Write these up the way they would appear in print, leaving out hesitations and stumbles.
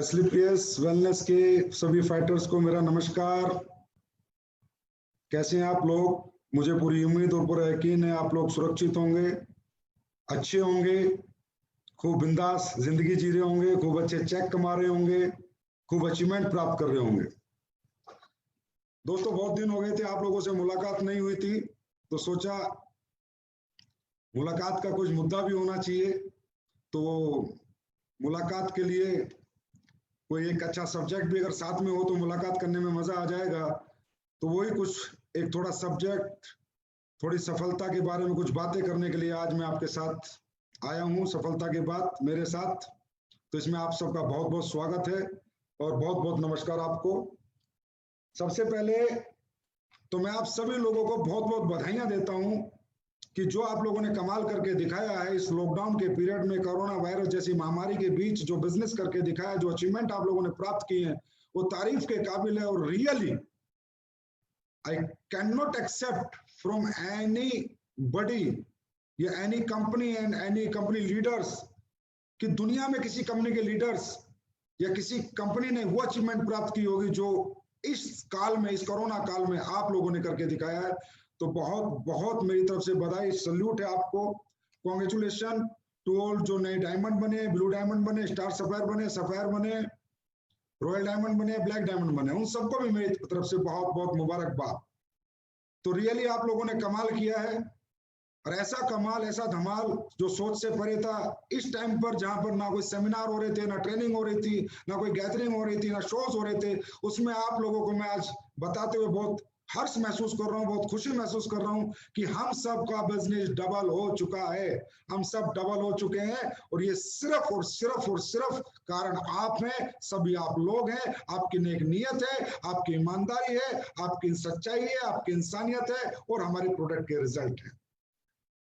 स्लीपियस wellness के सभी fighters को मेरा नमस्कार। कैसे हैं आप लोग? मुझे पूरी उम्मीद और पूरा यकीन है आप लोग सुरक्षित होंगे, अच्छे होंगे, खूब बिंदास जिंदगी जी रहे होंगे, खूब अच्छे चेक कमा रहे होंगे, खूब अचीवमेंट प्राप्त कर रहे होंगे। दोस्तों, बहुत दिन हो गए थे आप लोगों से मुलाकात नहीं हुई थी, तो सोचा मुलाकात का कुछ मुद्दा भी होना चाहिए। तो मुलाकात के लिए कोई एक अच्छा सब्जेक्ट भी अगर साथ में हो तो मुलाकात करने में मजा आ जाएगा। तो वही कुछ एक थोड़ा सब्जेक्ट, थोड़ी सफलता के बारे में कुछ बातें करने के लिए आज मैं आपके साथ आया हूँ। सफलता के बाद मेरे साथ, तो इसमें आप सबका बहुत बहुत स्वागत है और बहुत बहुत नमस्कार आपको। सबसे पहले तो मैं आप सभी लोगों को बहुत बहुत बधाइयां देता हूं कि जो आप लोगों ने कमाल करके दिखाया है इस लॉकडाउन के पीरियड में, कोरोना वायरस जैसी महामारी के बीच जो बिजनेस करके दिखाया, जो अचीवमेंट आप लोगों ने प्राप्त किए हैं, वो तारीफ के काबिल है। और really I can not accept from anybody या any company and any company leaders कि दुनिया में किसी कंपनी के लीडर्स या किसी कंपनी ने वो अचीवमेंट प्राप्त की होगी जो इस काल में, इस कोरोना काल में आप लोगों ने करके दिखाया है। तो बहुत बहुत मेरी तरफ से बधाई, सल्यूट है आपको। कॉन्ग्रेचुलेशन टू ऑल जो नए डायमंड बने, ब्लू डायमंड बने, स्टार सफायर बने, सफायर बने, रॉयल डायमंड बने, ब्लैक डायमंड बने, उन सबको भी मेरी तरफ से बहुत बहुत मुबारकबाद। तो रियली आप लोगों ने कमाल किया है, और ऐसा कमाल, ऐसा धमाल जो सोच से परे था। इस टाइम पर जहां पर ना कोई सेमिनार हो रहे थे, ना ट्रेनिंग हो रही थी, ना कोई गैदरिंग हो रही थी, ना शोज हो रहे थे, उसमें आप लोगों को मैं आज बताते हुए बहुत हर्ष महसूस कर रहा हूँ, बहुत खुशी महसूस कर रहा हूँ कि हम सब का बिजनेस डबल हो चुका है। हम सब डबल हो चुके हैं, और ये सिर्फ और सिर्फ और सिर्फ कारण आप हैं, सभी आप लोग हैं। आपकी नेक नियत है, आपकी ईमानदारी है, आपकी सच्चाई है, आपकी इंसानियत है, और हमारे प्रोडक्ट के रिजल्ट है।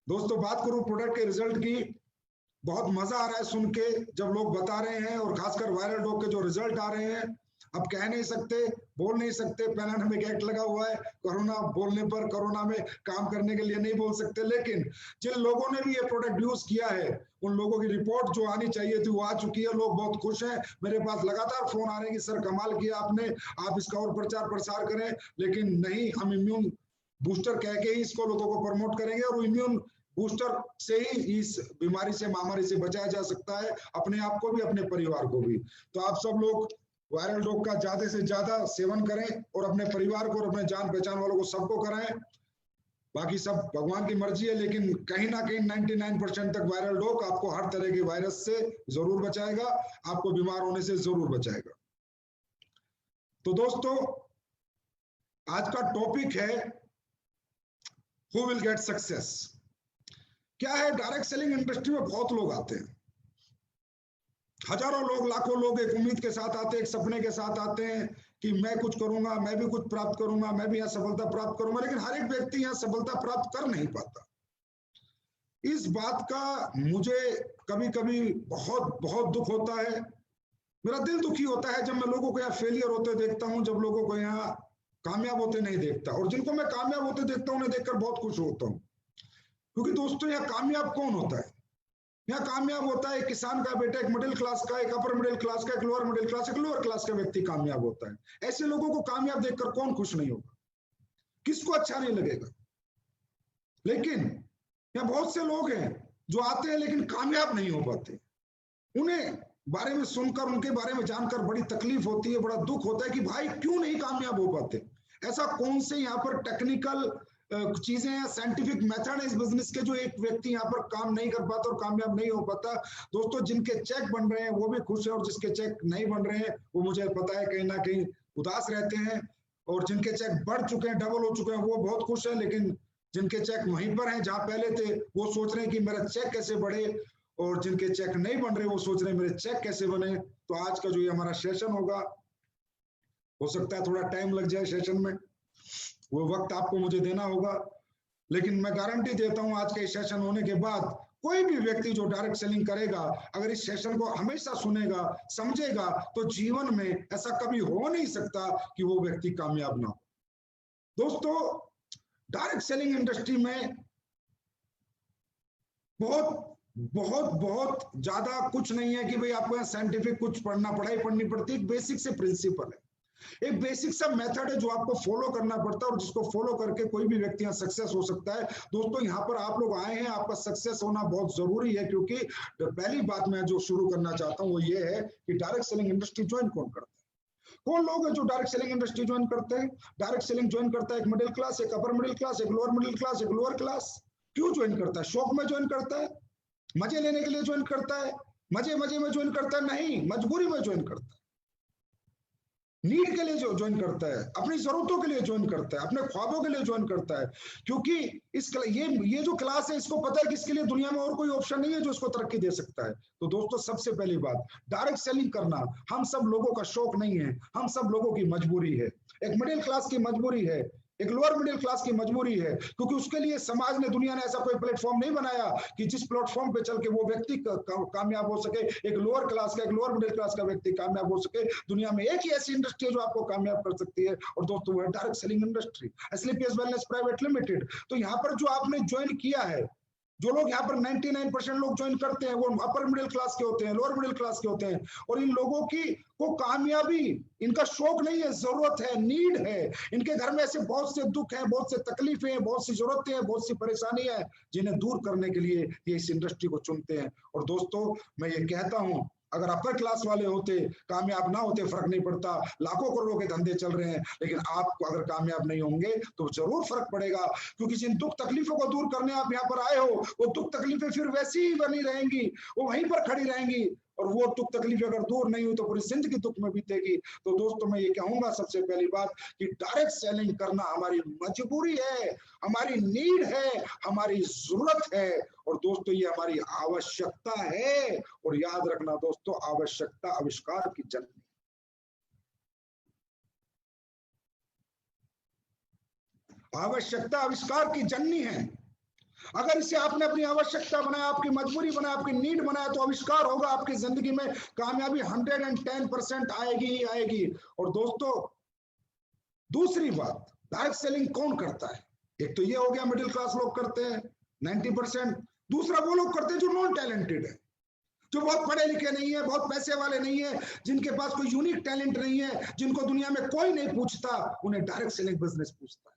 दोस्तों, बात करूं प्रोडक्ट के रिजल्ट की, बहुत मजा आ रहा है सुन के जब लोग बता रहे हैं, और खासकर वायरल डॉग के जो रिजल्ट आ रहे हैं। अब कह नहीं सकते, बोल नहीं सकते, पैराडाइमिक एक्ट लगा हुआ है, कोरोना बोलने पर, कोरोना में काम करने के लिए नहीं बोल सकते, लेकिन जिन लोगों ने भी ये प्रोडक्ट यूज किया है उन लोगों की रिपोर्ट जो आनी चाहिए थी वो आ चुकी है। लोग बहुत खुश हैं, मेरे पास लगातार फोन आ रहे हैं कि सर कमाल किया आपने, आप इसका और प्रचार प्रसार करें। लेकिन नहीं, हम इम्यून बूस्टर कह के ही इसको लोगों को प्रमोट करेंगे, और इम्यून बूस्टर से ही इस बीमारी से, महामारी से बचाया जा सकता है, अपने आप को भी, अपने परिवार को भी। तो आप सब लोग वायरल डॉग का ज्यादा से ज्यादा सेवन करें, और अपने परिवार को और अपने जान पहचान वालों को सबको कराएं। बाकी सब भगवान की मर्जी है, लेकिन कहीं ना कहीं 99% तक वायरल डॉग आपको हर तरह के वायरस से जरूर बचाएगा, आपको बीमार होने से जरूर बचाएगा। तो दोस्तों, आज का टॉपिक है हु विल गेट सक्सेस। क्या है, डायरेक्ट सेलिंग इंडस्ट्री में बहुत लोग आते हैं, हजारों लोग, लाखों लोग एक उम्मीद के साथ आते हैं, एक सपने के साथ आते हैं कि मैं कुछ करूंगा, मैं भी कुछ प्राप्त करूंगा, मैं भी यहाँ सफलता प्राप्त करूंगा। लेकिन हर एक व्यक्ति यहाँ सफलता प्राप्त कर नहीं पाता। इस बात का मुझे कभी कभी बहुत बहुत दुख होता है, मेरा दिल दुखी होता है जब मैं लोगों को यहाँ फेलियर होते देखता हूँ, जब लोगों को यहाँ कामयाब होते नहीं देखता। और जिनको मैं कामयाब होते देखता हूँ उन्हें देखकर बहुत खुश होता हूँ, क्योंकि दोस्तों यहाँ कामयाब कौन होता है? यहाँ कामयाब होता है एक किसान का बेटा, एक मिडिल क्लास का, एक अपर मिडिल क्लास का, एक लोअर मिडिल क्लास, एक लोअर क्लास का व्यक्ति कामयाब होता है। ऐसे लोगों को कामयाब देखकर कौन खुश नहीं होगा? किसको अच्छा नहीं लगेगा? लेकिन यहाँ बहुत से लोग हैं जो आते हैं लेकिन कामयाब नहीं हो पाते। उन्हें बारे में सुनकर, उनके बारे में जानकर बड़ी तकलीफ होती है, बड़ा दुख होता है कि भाई क्यों नहीं कामयाब हो पाते। ऐसा कौन से यहाँ पर टेक्निकल चीजें हैं, साइंटिफिक मेथड है इस बिजनेस के, जो एक व्यक्ति यहाँ पर काम नहीं कर पाता और कामयाब नहीं हो पाता? दोस्तों, जिनके चेक बन रहे हैं वो भी खुश है, और जिसके चेक नहीं बन रहे हैं वो मुझे पता है कहीं ना कहीं उदास रहते हैं। और जिनके चेक बढ़ चुके हैं, डबल हो चुके हैं, वो बहुत खुश है। लेकिन जिनके चेक वहीं पर हैं जहां पहले थे, वो सोच रहे हैं कि मेरा चेक कैसे बढ़े, और जिनके चेक नहीं बन रहे वो सोच रहे हैं मेरे चेक कैसे बने। तो आज का जो ये हमारा सेशन होगा, हो सकता है थोड़ा टाइम लग जाए सेशन में, वो वक्त आपको मुझे देना होगा, लेकिन मैं गारंटी देता हूं आज के सेशन होने के बाद कोई भी व्यक्ति जो डायरेक्ट सेलिंग करेगा, अगर इस सेशन को हमेशा सुनेगा, समझेगा, तो जीवन में ऐसा कभी हो नहीं सकता कि वो व्यक्ति कामयाब ना हो। दोस्तों, डायरेक्ट सेलिंग इंडस्ट्री में बहुत बहुत बहुत ज्यादा कुछ नहीं है कि भाई आपको यहाँ साइंटिफिक कुछ पढ़ाई पढ़नी पड़ती है। एक बेसिक से प्रिंसिपल है, एक बेसिक सा मेथड है जो आपको फॉलो करना पड़ता है और जिसको फॉलो करके कोई भी व्यक्ति यहाँ सक्सेस हो सकता है। दोस्तों यहाँ पर आप लोग आए हैं, आपका सक्सेस होना बहुत जरूरी है, क्योंकि पहली बात मैं जो शुरू करना चाहता हूँ वो ये है कि डायरेक्ट सेलिंग इंडस्ट्री ज्वाइन कौन करता है? कौन लोग हैं जो डायरेक्ट सेलिंग इंडस्ट्री ज्वाइन करते हैं? डायरेक्ट सेलिंग ज्वाइन करता है एक मिडिल क्लास, एक अपर मिडिल क्लास, एक लोअर मिडिल क्लास, एक लोअर क्लास। क्यों ज्वाइन करता है? शौक में ज्वाइन करता है, मजे लेने के लिए ज्वाइन करता है, मजे मजे में ज्वाइन करता है? नहीं, मजबूरी में ज्वाइन करता है, नीड के लिए जो ज्वाइन करता है, अपनी जरूरतों के लिए ज्वाइन करता है, अपने ख्वाबों के लिए ज्वाइन करता है। क्योंकि ये जो क्लास है, इसको पता है कि इसके लिए दुनिया में और कोई ऑप्शन नहीं है जो इसको तरक्की दे सकता है। तो दोस्तों सबसे पहली बात, डायरेक्ट सेलिंग करना हम सब लोगों का शौक नहीं है, हम सब लोगों की मजबूरी है। एक मिडिल क्लास की मजबूरी है, एक लोअर मिडिल क्लास की मजबूरी है, क्योंकि उसके लिए समाज ने, दुनिया ने ऐसा कोई प्लेटफॉर्म नहीं बनाया कि जिस प्लेटफॉर्म पे चल के वो व्यक्ति कामयाब हो सके। एक लोअर क्लास का, एक लोअर मिडिल क्लास का व्यक्ति कामयाब हो सके। दुनिया में एक ही ऐसी इंडस्ट्री है जो आपको कामयाब कर सकती है, और दोस्तों वो है डायरेक्ट सेलिंग इंडस्ट्री, एसलीपीएस वेलनेस प्राइवेट लिमिटेड। तो यहाँ पर जो आपने ज्वाइन किया है, जो लोग यहाँ पर 99% लोग ज्वाइन करते हैं, वो अपर मिडिल क्लास के होते हैं, लोअर मिडिल क्लास के होते हैं। और इन लोगों की को कामयाबी, इनका शौक नहीं है, जरूरत है, नीड है। इनके घर में ऐसे बहुत से दुख हैं, बहुत से तकलीफें हैं, बहुत सी जरूरतें हैं, बहुत सी परेशानी है, जिन्हें दूर करने के लिए ये इस इंडस्ट्री को चुनते हैं। और दोस्तों मैं ये कहता हूं, अगर अपर क्लास वाले होते, कामयाब ना होते, फर्क नहीं पड़ता, लाखों करोड़ों के धंधे चल रहे हैं, लेकिन आप अगर कामयाब नहीं होंगे तो जरूर फर्क पड़ेगा। क्योंकि जिन दुख तकलीफों को दूर करने आप यहाँ पर आए हो, वो दुख तकलीफें फिर वैसी ही बनी रहेंगी, वो वहीं पर खड़ी रहेंगी, और वो दुख तकलीफें अगर दूर नहीं हुई तो पूरी जिंदगी दुख में बीतेगी। तो दोस्तों मैं ये कहूंगा सबसे पहली बात कि डायरेक्ट सेलिंग करना हमारी मजबूरी है, हमारी नीड है, हमारी जरूरत है, और दोस्तों ये हमारी आवश्यकता है। और याद रखना दोस्तों, आवश्यकता आविष्कार की जननी, आवश्यकता आविष्कार की जननी है। अगर इसे आपने अपनी आवश्यकता बनाया, आपकी मजबूरी बनाया, आपकी नीड बनाया, तो आविष्कार होगा आपकी जिंदगी में, कामयाबी 110% आएगी ही आएगी। और दोस्तों दूसरी बात, डायरेक्ट सेलिंग कौन करता है? एक तो ये हो गया मिडिल क्लास लोग करते हैं 90%। दूसरा वो लोग करते हैं जो नॉन टैलेंटेड है, जो बहुत पढ़े लिखे नहीं है, बहुत पैसे वाले नहीं है, जिनके पास कोई यूनिक टैलेंट नहीं है, जिनको दुनिया में कोई नहीं पूछता, उन्हें डायरेक्ट सेलिंग बिजनेस पूछता है।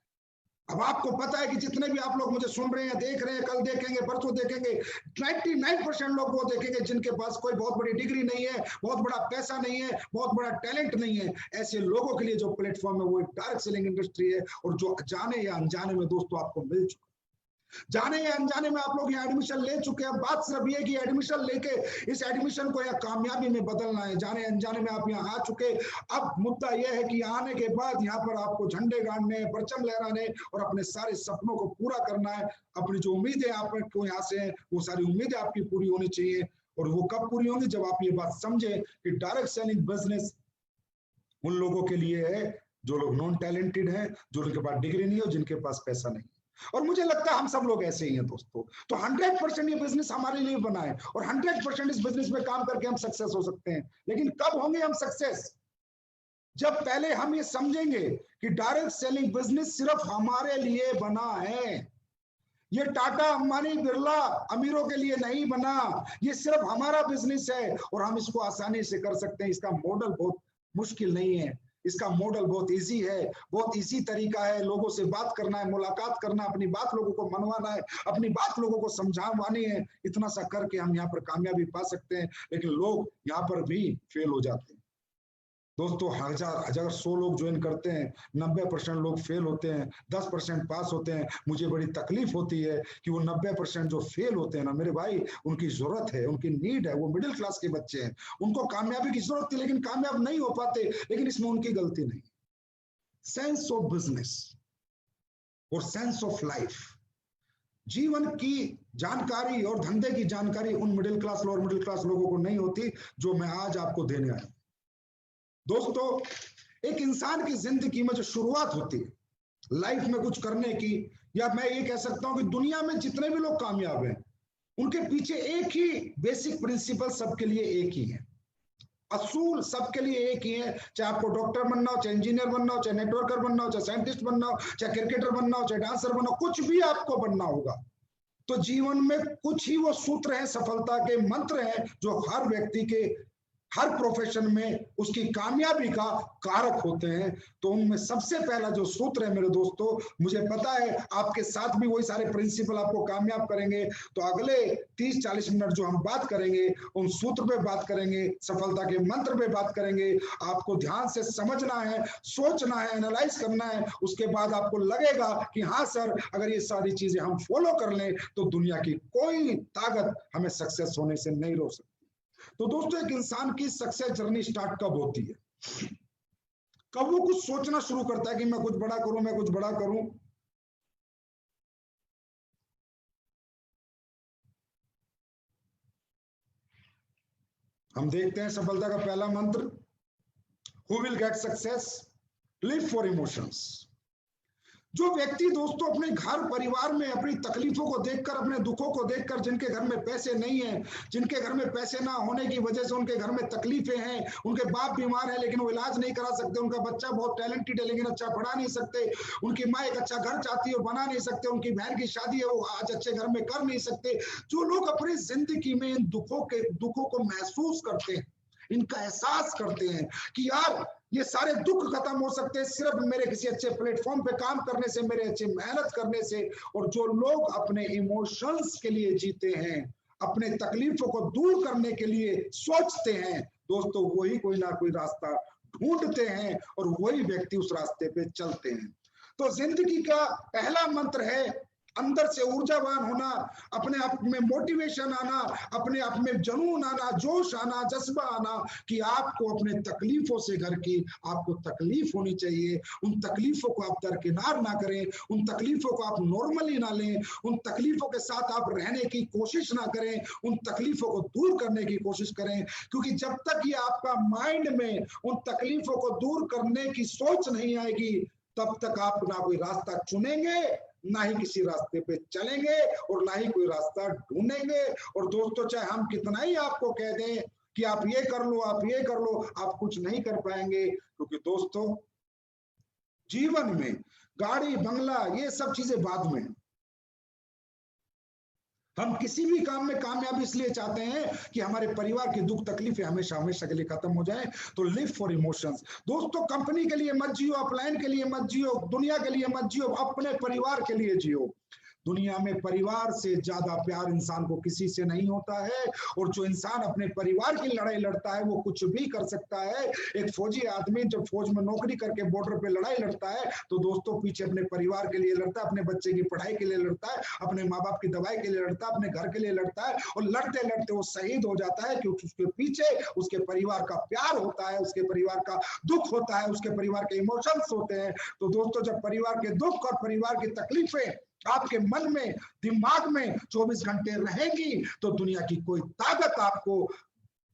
अब आपको पता है कि जितने भी आप लोग मुझे सुन रहे हैं, देख रहे हैं, कल देखेंगे, परसों देखेंगे, 99% लोग वो देखेंगे जिनके पास कोई बहुत बड़ी डिग्री नहीं है, बहुत बड़ा पैसा नहीं है, बहुत बड़ा टैलेंट नहीं है। ऐसे लोगों के लिए जो प्लेटफॉर्म है वो डायरेक्ट सेलिंग इंडस्ट्री है, और जो जाने या अनजाने में दोस्तों आपको मिल चुका, जाने या अनजाने में आप लोग यहाँ एडमिशन ले चुके हैं। बात सिर्फ ये कि एडमिशन लेके इस एडमिशन को या कामयाबी में बदलना है। जाने अनजाने में आप यहाँ आ चुके, अब मुद्दा यह है कि आने के बाद यहाँ पर आपको झंडे गाड़ने, परचम लहराने और अपने सारे सपनों को पूरा करना है। अपनी जो उम्मीदें आपको यहाँ से हैं, वो सारी उम्मीदें आपकी पूरी होनी चाहिए। और वो कब पूरी होंगी? जब आप ये बात समझे कि डायरेक्ट सेलिंग बिजनेस उन लोगों के लिए है जो लोग नॉन टैलेंटेड हैं, जो उनके पास डिग्री नहीं है, जिनके पास पैसा नहीं। और मुझे लगता है हम सब लोग ऐसे ही हैं दोस्तों। तो 100% ये बिजनेस हमारे लिए बना है, और 100% इस बिजनेस में काम करके हम सक्सेस हो सकते हैं। लेकिन कब होंगे हम सक्सेस? जब पहले हम ये समझेंगे कि डायरेक्ट सेलिंग बिजनेस सिर्फ हमारे लिए बना है। ये टाटा, अंबानी, बिरला अमीरों के लिए नहीं बना, ये सिर्फ हमारा बिजनेस है, और हम इसको आसानी से कर सकते हैं। इसका मॉडल बहुत मुश्किल नहीं है, इसका मॉडल बहुत इजी है, बहुत इजी तरीका है। लोगों से बात करना है, मुलाकात करना, अपनी बात लोगों को मनवाना है, अपनी बात लोगों को समझावानी है। इतना सा करके हम यहाँ पर कामयाबी पा सकते हैं। लेकिन लोग यहाँ पर भी फेल हो जाते हैं दोस्तों। अगर 100 लोग ज्वाइन करते हैं, 90% लोग फेल होते हैं, 10% पास होते हैं। मुझे बड़ी तकलीफ होती है कि वो 90% जो फेल होते हैं ना मेरे भाई, उनकी जरूरत है, उनकी नीड है, वो मिडिल क्लास के बच्चे हैं, उनको कामयाबी की जरूरत थी लेकिन कामयाब नहीं हो पाते। लेकिन इसमें उनकी गलती नहीं। सेंस ऑफ बिजनेस और सेंस ऑफ लाइफ, जीवन की जानकारी और धंधे की जानकारी उन मिडिल क्लास और मिडिल क्लास लोगों को नहीं होती जो मैं आज आपको देने आया। दोस्तों एक इंसान की जिंदगी में जो शुरुआत होती है लाइफ में कुछ करने की, या मैं ये कह सकता हूं कि दुनिया में जितने भी लोग कामयाब हैं उनके पीछे एक ही बेसिक प्रिंसिपल सबके लिए एक ही है, असूल सबके लिए एक ही है। चाहे आपको डॉक्टर बनना हो, चाहे इंजीनियर बनना हो, चाहे नेटवर्कर बनना हो, चाहे साइंटिस्ट बनना हो, चाहे क्रिकेटर बनना हो, चाहे डांसर बनना हो, कुछ भी आपको बनना होगा, तो जीवन में कुछ ही वो सूत्र हैं, सफलता के मंत्र हैं, जो हर व्यक्ति के हर प्रोफेशन में उसकी कामयाबी का कारक होते हैं। तो उनमें सबसे पहला जो सूत्र है मेरे दोस्तों, मुझे पता है आपके साथ भी वही सारे प्रिंसिपल आपको कामयाब करेंगे। तो अगले 30-40 मिनट जो हम बात करेंगे, उन सूत्र पे बात करेंगे, सफलता के मंत्र पे बात करेंगे। आपको ध्यान से समझना है, सोचना है, एनालाइज करना है। उसके बाद आपको लगेगा कि हाँ सर, अगर ये सारी चीजें हम फॉलो कर लें तो दुनिया की कोई ताकत हमें सक्सेस होने से नहीं रोक सकती। तो दोस्तों, एक इंसान की सक्सेस जर्नी स्टार्ट कब होती है? कब वो कुछ सोचना शुरू करता है कि मैं कुछ बड़ा करूं, मैं कुछ बड़ा करूं। हम देखते हैं सफलता का पहला मंत्र, who will get success, live for emotions. जो व्यक्ति दोस्तों अपने घर परिवार में अपनी तकलीफों को देखकर, अपने दुखों को देखकर, जिनके घर में पैसे नहीं है, जिनके घर में पैसे ना होने की वजह से उनके घर में तकलीफें हैं, उनके बाप बीमार है लेकिन वो इलाज नहीं करा सकते, उनका बच्चा बहुत टैलेंटेड है लेकिन अच्छा पढ़ा नहीं सकते, उनकी माँ एक अच्छा घर चाहती है, बना नहीं सकते, उनकी बहन की शादी है वो आज अच्छे घर में कर नहीं सकते। जो लोग अपनी जिंदगी में इन दुखों को महसूस करते हैं, इनका एहसास करते हैं कि यार ये सारे दुख खत्म हो सकते हैं सिर्फ मेरे किसी अच्छे प्लेटफॉर्म पे काम करने से, मेरे अच्छे मेहनत करने से। और जो लोग अपने इमोशंस के लिए जीते हैं, अपने तकलीफों को दूर करने के लिए सोचते हैं दोस्तों, वही कोई ना कोई रास्ता ढूंढते हैं और वही व्यक्ति उस रास्ते पे चलते हैं। तो जिंदगी का पहला मंत्र है अंदर से ऊर्जावान होना, अपने आप में मोटिवेशन आना, अपने आप में जुनून आना, जोश आना, जज्बा आना कि आपको अपने तकलीफों से घर की आपको तकलीफ होनी चाहिए। उन तकलीफों को आप दरकिनार ना करें, उन तकलीफों को आप नॉर्मली ना लें, उन तकलीफों के साथ आप रहने की कोशिश ना करें, उन तकलीफों को दूर करने की कोशिश करें। क्योंकि जब तक ये आपका माइंड में उन तकलीफों को दूर करने की सोच नहीं आएगी, तब तक आप ना कोई रास्ता चुनेंगे, ना ही किसी रास्ते पे चलेंगे और ना ही कोई रास्ता ढूंढेंगे। और दोस्तों, चाहे हम कितना ही आपको कह दें कि आप ये कर लो, आप ये कर लो, आप कुछ नहीं कर पाएंगे। क्योंकि दोस्तों, जीवन में गाड़ी बंगला ये सब चीजें बाद में, हम किसी भी काम में कामयाबी इसलिए चाहते हैं कि हमारे परिवार की दुख तकलीफें हमेशा हमेशा के लिए खत्म हो जाए। तो लिव फॉर इमोशंस। दोस्तों, कंपनी के लिए मत जियो, अपलाइन के लिए मत जियो, दुनिया के लिए मत जियो, अपने परिवार के लिए जियो। दुनिया में परिवार से ज्यादा प्यार इंसान को किसी से नहीं होता है। और जो इंसान अपने परिवार की लड़ाई लड़ता है वो कुछ भी कर सकता है। एक फौजी आदमी जब फौज में नौकरी करके बॉर्डर पे लड़ाई लड़ता है तो दोस्तों पीछे अपने परिवार के लिए लड़ता है, अपने बच्चे की पढ़ाई के लिए लड़ता है, अपने माँ बाप की दवाई के लिए लड़ता है, अपने घर के लिए लड़ता है। और लड़ते लड़ते वो शहीद हो जाता है क्योंकि उसके पीछे उसके परिवार का प्यार होता है, उसके परिवार का दुख होता है, उसके परिवार के इमोशंस होते हैं। तो दोस्तों, जब परिवार के दुख और परिवार की तकलीफें आपके मन में, दिमाग में 24 घंटे रहेगी तो दुनिया की कोई ताकत आपको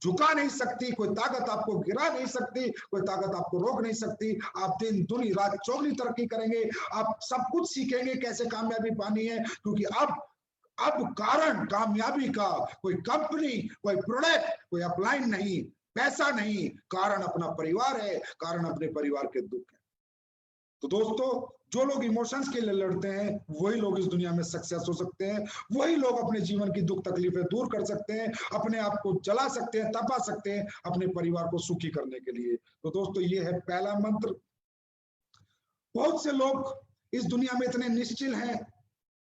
झुका नहीं सकती, कोई ताकत आपको गिरा नहीं सकती, कोई ताकत आपको रोक नहीं सकती। आप दिन दुनी रात चौगुनी तरक्की करेंगे, आप सब कुछ सीखेंगे कैसे कामयाबी पानी है। क्योंकि अब कारण कामयाबी का कोई कंपनी, कोई प्रोडक्ट, कोई अपलाइन नहीं, पैसा नहीं, कारण अपना परिवार है, कारण अपने परिवार के दुख है। तो दोस्तों, जो लोग इमोशंस के लिए लड़ते हैं वही लोग इस दुनिया में सक्सेस हो सकते हैं, वही लोग अपने जीवन की दुख तकलीफें दूर कर सकते हैं, अपने आप को जला सकते हैं, तपा सकते हैं अपने परिवार को सुखी करने के लिए। तो दोस्तों, ये है पहला मंत्र। बहुत से लोग इस दुनिया में इतने निश्चिल हैं,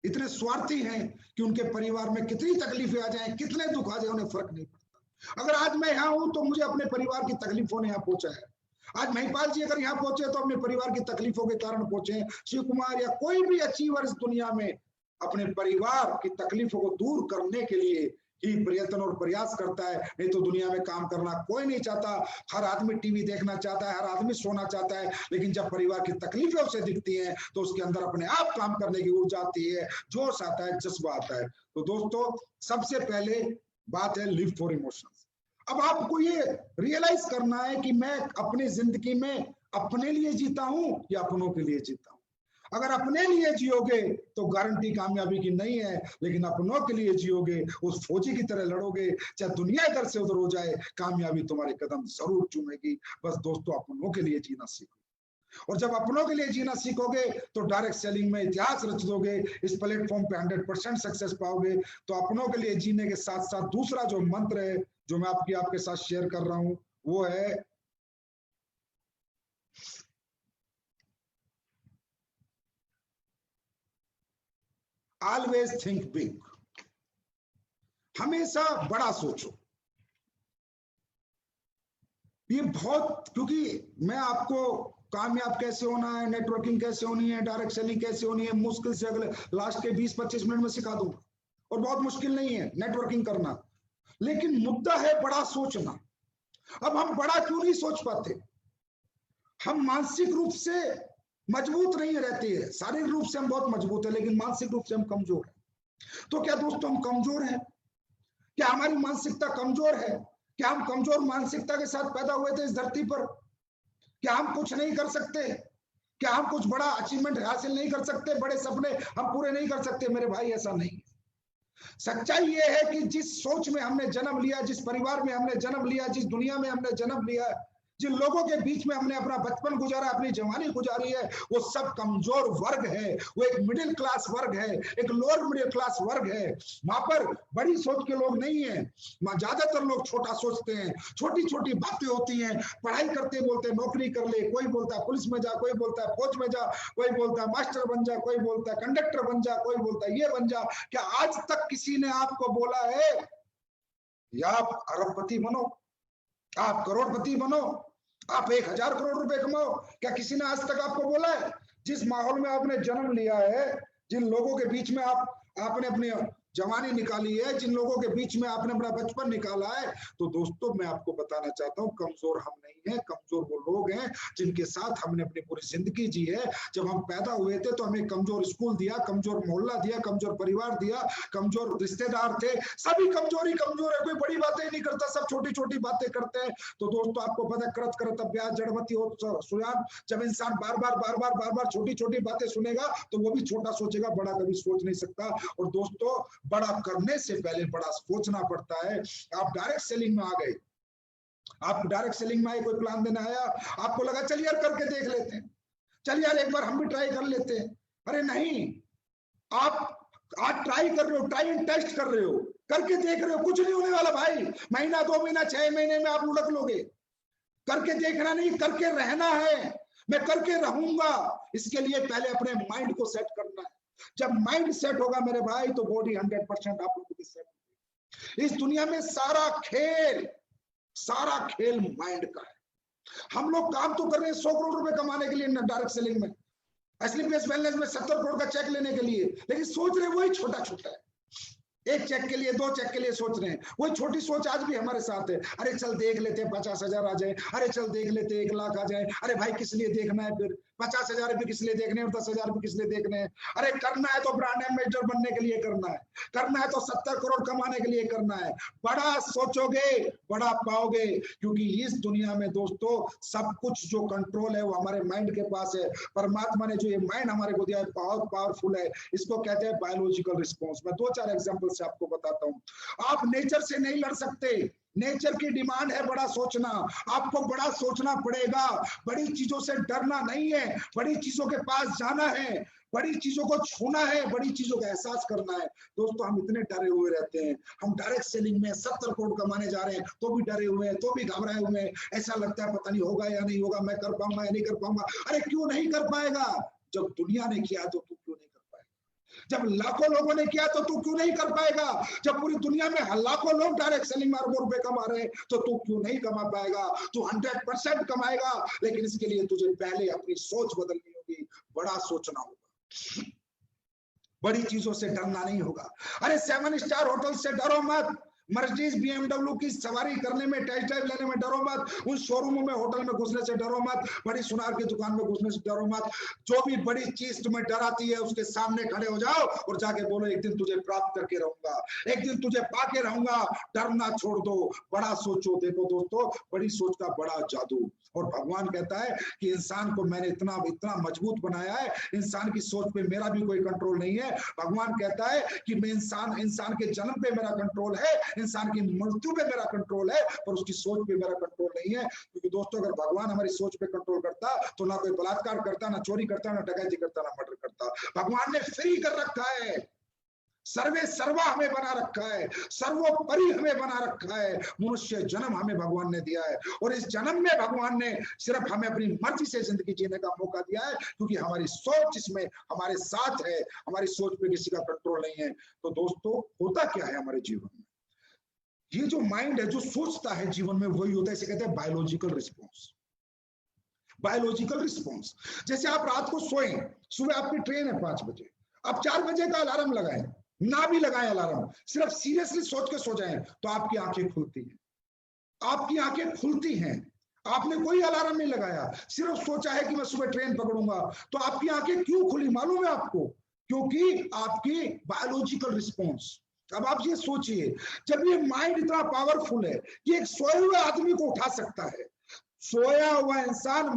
इतने स्वार्थी हैं कि उनके परिवार में कितनी तकलीफें आ जाए, कितने दुख आ जाए, उन्हें फर्क नहीं पड़ता। अगर आज मैं यहाँ हूं तो मुझे अपने परिवार की तकलीफों ने यहाँ पहुंचा है। आज महिपाल जी अगर यहाँ पहुंचे तो अपने परिवार की तकलीफों के कारण पहुंचे। शिव कुमार या कोई भी अचीवर इस दुनिया में अपने परिवार की तकलीफों को दूर करने के लिए ही प्रयत्न और प्रयास करता है। नहीं तो दुनिया में काम करना कोई नहीं चाहता। हर आदमी टीवी देखना चाहता है, हर आदमी सोना चाहता है, लेकिन जब परिवार की तकलीफें उसे दिखती हैं तो उसके अंदर अपने आप काम करने की ऊर्जा आती है, जोश आता है, जज्बा आता है। तो दोस्तों, सबसे पहले बात है लिव फॉर इमोशंस। अब आपको ये रियलाइज करना है कि मैं अपनी जिंदगी में अपने लिए जीता हूं या अपनों के लिए जीता हूं। अगर अपने लिए जियोगे तो गारंटी कामयाबी की नहीं है, लेकिन अपनों के लिए जियोगे, उस फौजी की तरह लड़ोगे, चाहे दुनिया इधर से उधर हो जाए, कामयाबी तुम्हारे कदम जरूर चूमेगी। बस दोस्तों, अपनों के लिए जीना सीखो। और जब अपनों के लिए जीना सीखोगे तो डायरेक्ट सेलिंग में इतिहास रच दोगे, इस प्लेटफॉर्म पे 100% सक्सेस पाओगे। तो अपनों के लिए जीने के साथ साथ दूसरा जो मंत्र है जो मैं आपके साथ शेयर कर रहा हूं वो है ऑलवेज थिंक बिग। हमेशा बड़ा सोचो। ये बहुत, क्योंकि मैं आपको कामयाब कैसे होना है, नेटवर्किंग कैसे होनी है, डायरेक्ट सेलिंग कैसे होनी है, मुश्किल से अगले लास्ट के 20-25 मिनट में सिखा दूंगा। और बहुत मुश्किल नहीं है नेटवर्किंग करना, लेकिन मुद्दा है बड़ा सोचना। अब हम बड़ा क्यों नहीं सोच पाते? हम मानसिक रूप से मजबूत नहीं रहते हैं। शारीरिक रूप से हम बहुत मजबूत है, लेकिन मानसिक रूप से हम कमजोर हैं। तो क्या दोस्तों हम कमजोर हैं? क्या हमारी मानसिकता कमजोर है? क्या हम कमजोर मानसिकता के साथ पैदा हुए थे इस धरती पर? क्या हम कुछ नहीं कर सकते? क्या हम कुछ बड़ा अचीवमेंट हासिल नहीं कर सकते? बड़े सपने हम पूरे नहीं कर सकते? मेरे भाई, ऐसा नहीं। सच्चाई यह है कि जिस सोच में हमने जन्म लिया, जिस परिवार में हमने जन्म लिया, जिस दुनिया में हमने जन्म लिया, जिन लोगों के बीच में हमने अपना बचपन गुजारा, अपनी जवानी गुजारी है, वो सब कमजोर वर्ग है। वो एक मिडिल क्लास वर्ग है, एक लोअर मिडिल क्लास वर्ग है। वहां पर बड़ी सोच के लोग नहीं है। वहां ज्यादातर लोग छोटा सोचते हैं। छोटी छोटी बातें होती हैं। पढ़ाई करते बोलते नौकरी कर ले, कोई बोलता है पुलिस में जा, कोई बोलता है फौज में जा, कोई बोलता है मास्टर बन जा, कोई बोलता है कंडक्टर बन जा, कोई बोलता है ये बन जा। क्या आज तक किसी ने आपको बोला है या आप अरबपति बनो, आप करोड़पति बनो, आप 1000 करोड़ रुपए कमाओ? क्या किसी ने आज तक आपको बोला है? जिस माहौल में आपने जन्म लिया है, जिन लोगों के बीच में आपने अपनी जवानी निकाली है, जिन लोगों के बीच में आपने अपना बचपन निकाला है, तो दोस्तों मैं आपको बताना चाहता हूं कमजोर हम नहीं है। कमजोर वो लोग हैं जिनके साथ हमने अपनी पूरी जिंदगी जी है। जब हम पैदा हुए थे तो हमें कमजोर स्कूल दिया, कमजोर मोहल्ला दिया, कमजोर परिवार दिया, कमजोर रिश्तेदार थे। सभी कमजोरी कमजोर है, कोई बड़ी बातें नहीं करता, सब छोटी छोटी बातें करते हैं। तो दोस्तों आपको पता है, करत करत अभ्यास जड़मती हो सुजान। जब इंसान बार बार छोटी छोटी बातें सुनेगा तो वो भी छोटा सोचेगा, बड़ा कभी सोच नहीं सकता। और दोस्तों बड़ा करने से पहले बड़ा सोचना पड़ता है। आप डायरेक्ट सेलिंग में आ गए, आप डायरेक्ट सेलिंग में आए, कोई प्लान देना आया, आपको लगा चल यार करके देख लेते हैं, चल यार एक बार हम भी ट्राई कर लेते हैं। अरे नहीं, आप आज ट्राई कर रहे हो, ट्राई एंड टेस्ट कर रहे हो, करके देख रहे हो, कुछ नहीं होने वाला भाई। महीना 2 महीना 6 महीने में आप लुढ़क लोगे। करके देखना नहीं, करके रहना है। मैं करके रहूंगा, इसके लिए पहले अपने माइंड को सेट करना है। जब माइंड सेट होगा मेरे भाई तो बॉडी 100% आप लोगों की सेट होगी। इस दुनिया में सारा खेल माइंड का है। हम लोग काम तो कर रहे हैं 100 करोड़ रुपए कमाने के लिए डायरेक्ट सेलिंग में, एसलीपीएस वेलनेस में 70 करोड़ का चेक लेने के लिए, लेकिन सोच रहे वही छोटा छोटा है। एक चेक के लिए, 2 चेक के लिए सोच रहे हैं। वही छोटी सोच आज भी हमारे साथ है। अरे चल देख लेते 50,000 आ जाए, अरे चल देख लेते 1 लाख आ जाए। अरे भाई किस लिए देखना है फिर? 50,000 भी किस लिए देखने हैं और 10,000 भी किस लिए देखने हैं? अरे करना है तो ब्रांड एम्बेसडर बनने के लिए करना है, करना है तो 70 करोड़ कमाने के लिए करना है। बड़ा सोचोगे बड़ा पाओगे, क्योंकि इस दुनिया में दोस्तों सब कुछ जो कंट्रोल है वो हमारे माइंड के पास है। परमात्मा ने जो ये माइंड हमारे को दिया है बहुत पावरफुल है। इसको कहते हैं बायोलॉजिकल रिस्पॉन्स। मैं 2-4 एग्जांपल से आपको बताता हूं। आप नेचर से नहीं लड़ सकते। नेचर की डिमांड है बड़ा सोचना। आपको बड़ा सोचना पड़ेगा। बड़ी चीजों से डरना नहीं है, बड़ी चीजों के पास जाना है, बड़ी चीजों को छूना है, बड़ी चीजों का एहसास करना है। दोस्तों हम इतने डरे हुए रहते हैं। हम डायरेक्ट सेलिंग में 70 करोड़ कमाने जा रहे हैं तो भी डरे हुए हैं, तो भी घबराए हुए हैं। ऐसा लगता है पता नहीं होगा या नहीं होगा, मैं कर पाऊंगा या नहीं कर पाऊंगा। अरे क्यों नहीं कर पाएगा? जब दुनिया ने किया तो तू क्यों नहीं? जब लाखों लोगों ने किया तो तू क्यों नहीं कर पाएगा? जब पूरी दुनिया में लाखों लोग डायरेक्ट सेलिंग में अरबों रुपए कमा रहे हैं तो तू क्यों नहीं कमा पाएगा? तू 100% कमाएगा, लेकिन इसके लिए तुझे पहले अपनी सोच बदलनी होगी। बड़ा सोचना होगा, बड़ी चीजों से डरना नहीं होगा। अरे 7 स्टार होटल से डरो मत, मर्सिडीज BMW की सवारी करने में, टेस्ट ड्राइव लेने में डरो मत, उन शोरूमों में होटल में घुसने से डरो मत, बड़ी सुनार की दुकान में घुसने से डरो मत। जो भी बड़ी चीज तुम्हें डराती है उसके सामने खड़े हो जाओ और जाके बोलो एक दिन तुझे प्राप्त करके रहूंगा, एक दिन तुझे पाके रहूंगा। डरना छोड़ दो, बड़ा सोचो। देखो दोस्तों, बड़ी सोच का बड़ा जादू। और भगवान कहता है कि इंसान को मैंने इतना मजबूत बनाया है, इंसान की सोच पे मेरा भी कोई कंट्रोल नहीं है। भगवान कहता है कि मैं इंसान के जन्म पे मेरा कंट्रोल है, इंसान की मृत्यु पे मेरा कंट्रोल है पर उसकी सोच पे मेरा कंट्रोल नहीं है। क्योंकि दोस्तों अगर भगवान हमारी सोच पे कंट्रोल करता तो ना कोई बलात्कार करता, ना चोरी करता, ना डकैती करता, ना मर्डर करता। भगवान ने फ्री कर रखा है, सर्वे सर्वा हमें बना रखा है, सर्वोपरि हमें बना रखा है। मनुष्य जन्म हमें भगवान ने दिया है और इस जन्म में भगवान ने सिर्फ हमें अपनी मर्जी से जिंदगी जीने का मौका दिया है, क्योंकि हमारी सोच इसमें हमारे साथ है, हमारी सोच पे किसी का कंट्रोल नहीं है। तो दोस्तों होता क्या है हमारे जीवन में, ये जो माइंड है जो सोचता है जीवन में वही होता है, इसे कहते हैं बायोलॉजिकल रिस्पॉन्स। बायोलॉजिकल रिस्पॉन्स, जैसे आप रात को सोए, सुबह आपकी ट्रेन है 5 बजे, आप 4 बजे का अलार्म लगाएं, ना भी लगाएं अलार्म, सिर्फ सीरियसली सोच के सो जाएं तो आपकी आंखें खुलती हैं, आपकी आंखें खुलती हैं। आपने कोई अलार्म नहीं लगाया, सिर्फ सोचा है कि मैं सुबह ट्रेन पकड़ूंगा, तो आपकी आंखें क्यों खुली मालूम है आपको? क्योंकि आपकी बायोलॉजिकल रिस्पॉन्स। अब आप ये सोचिए, जब ये माइंड इतना पावरफुल है कि एक सोए हुए आदमी को उठा सकता है, सोया हुआ इंसान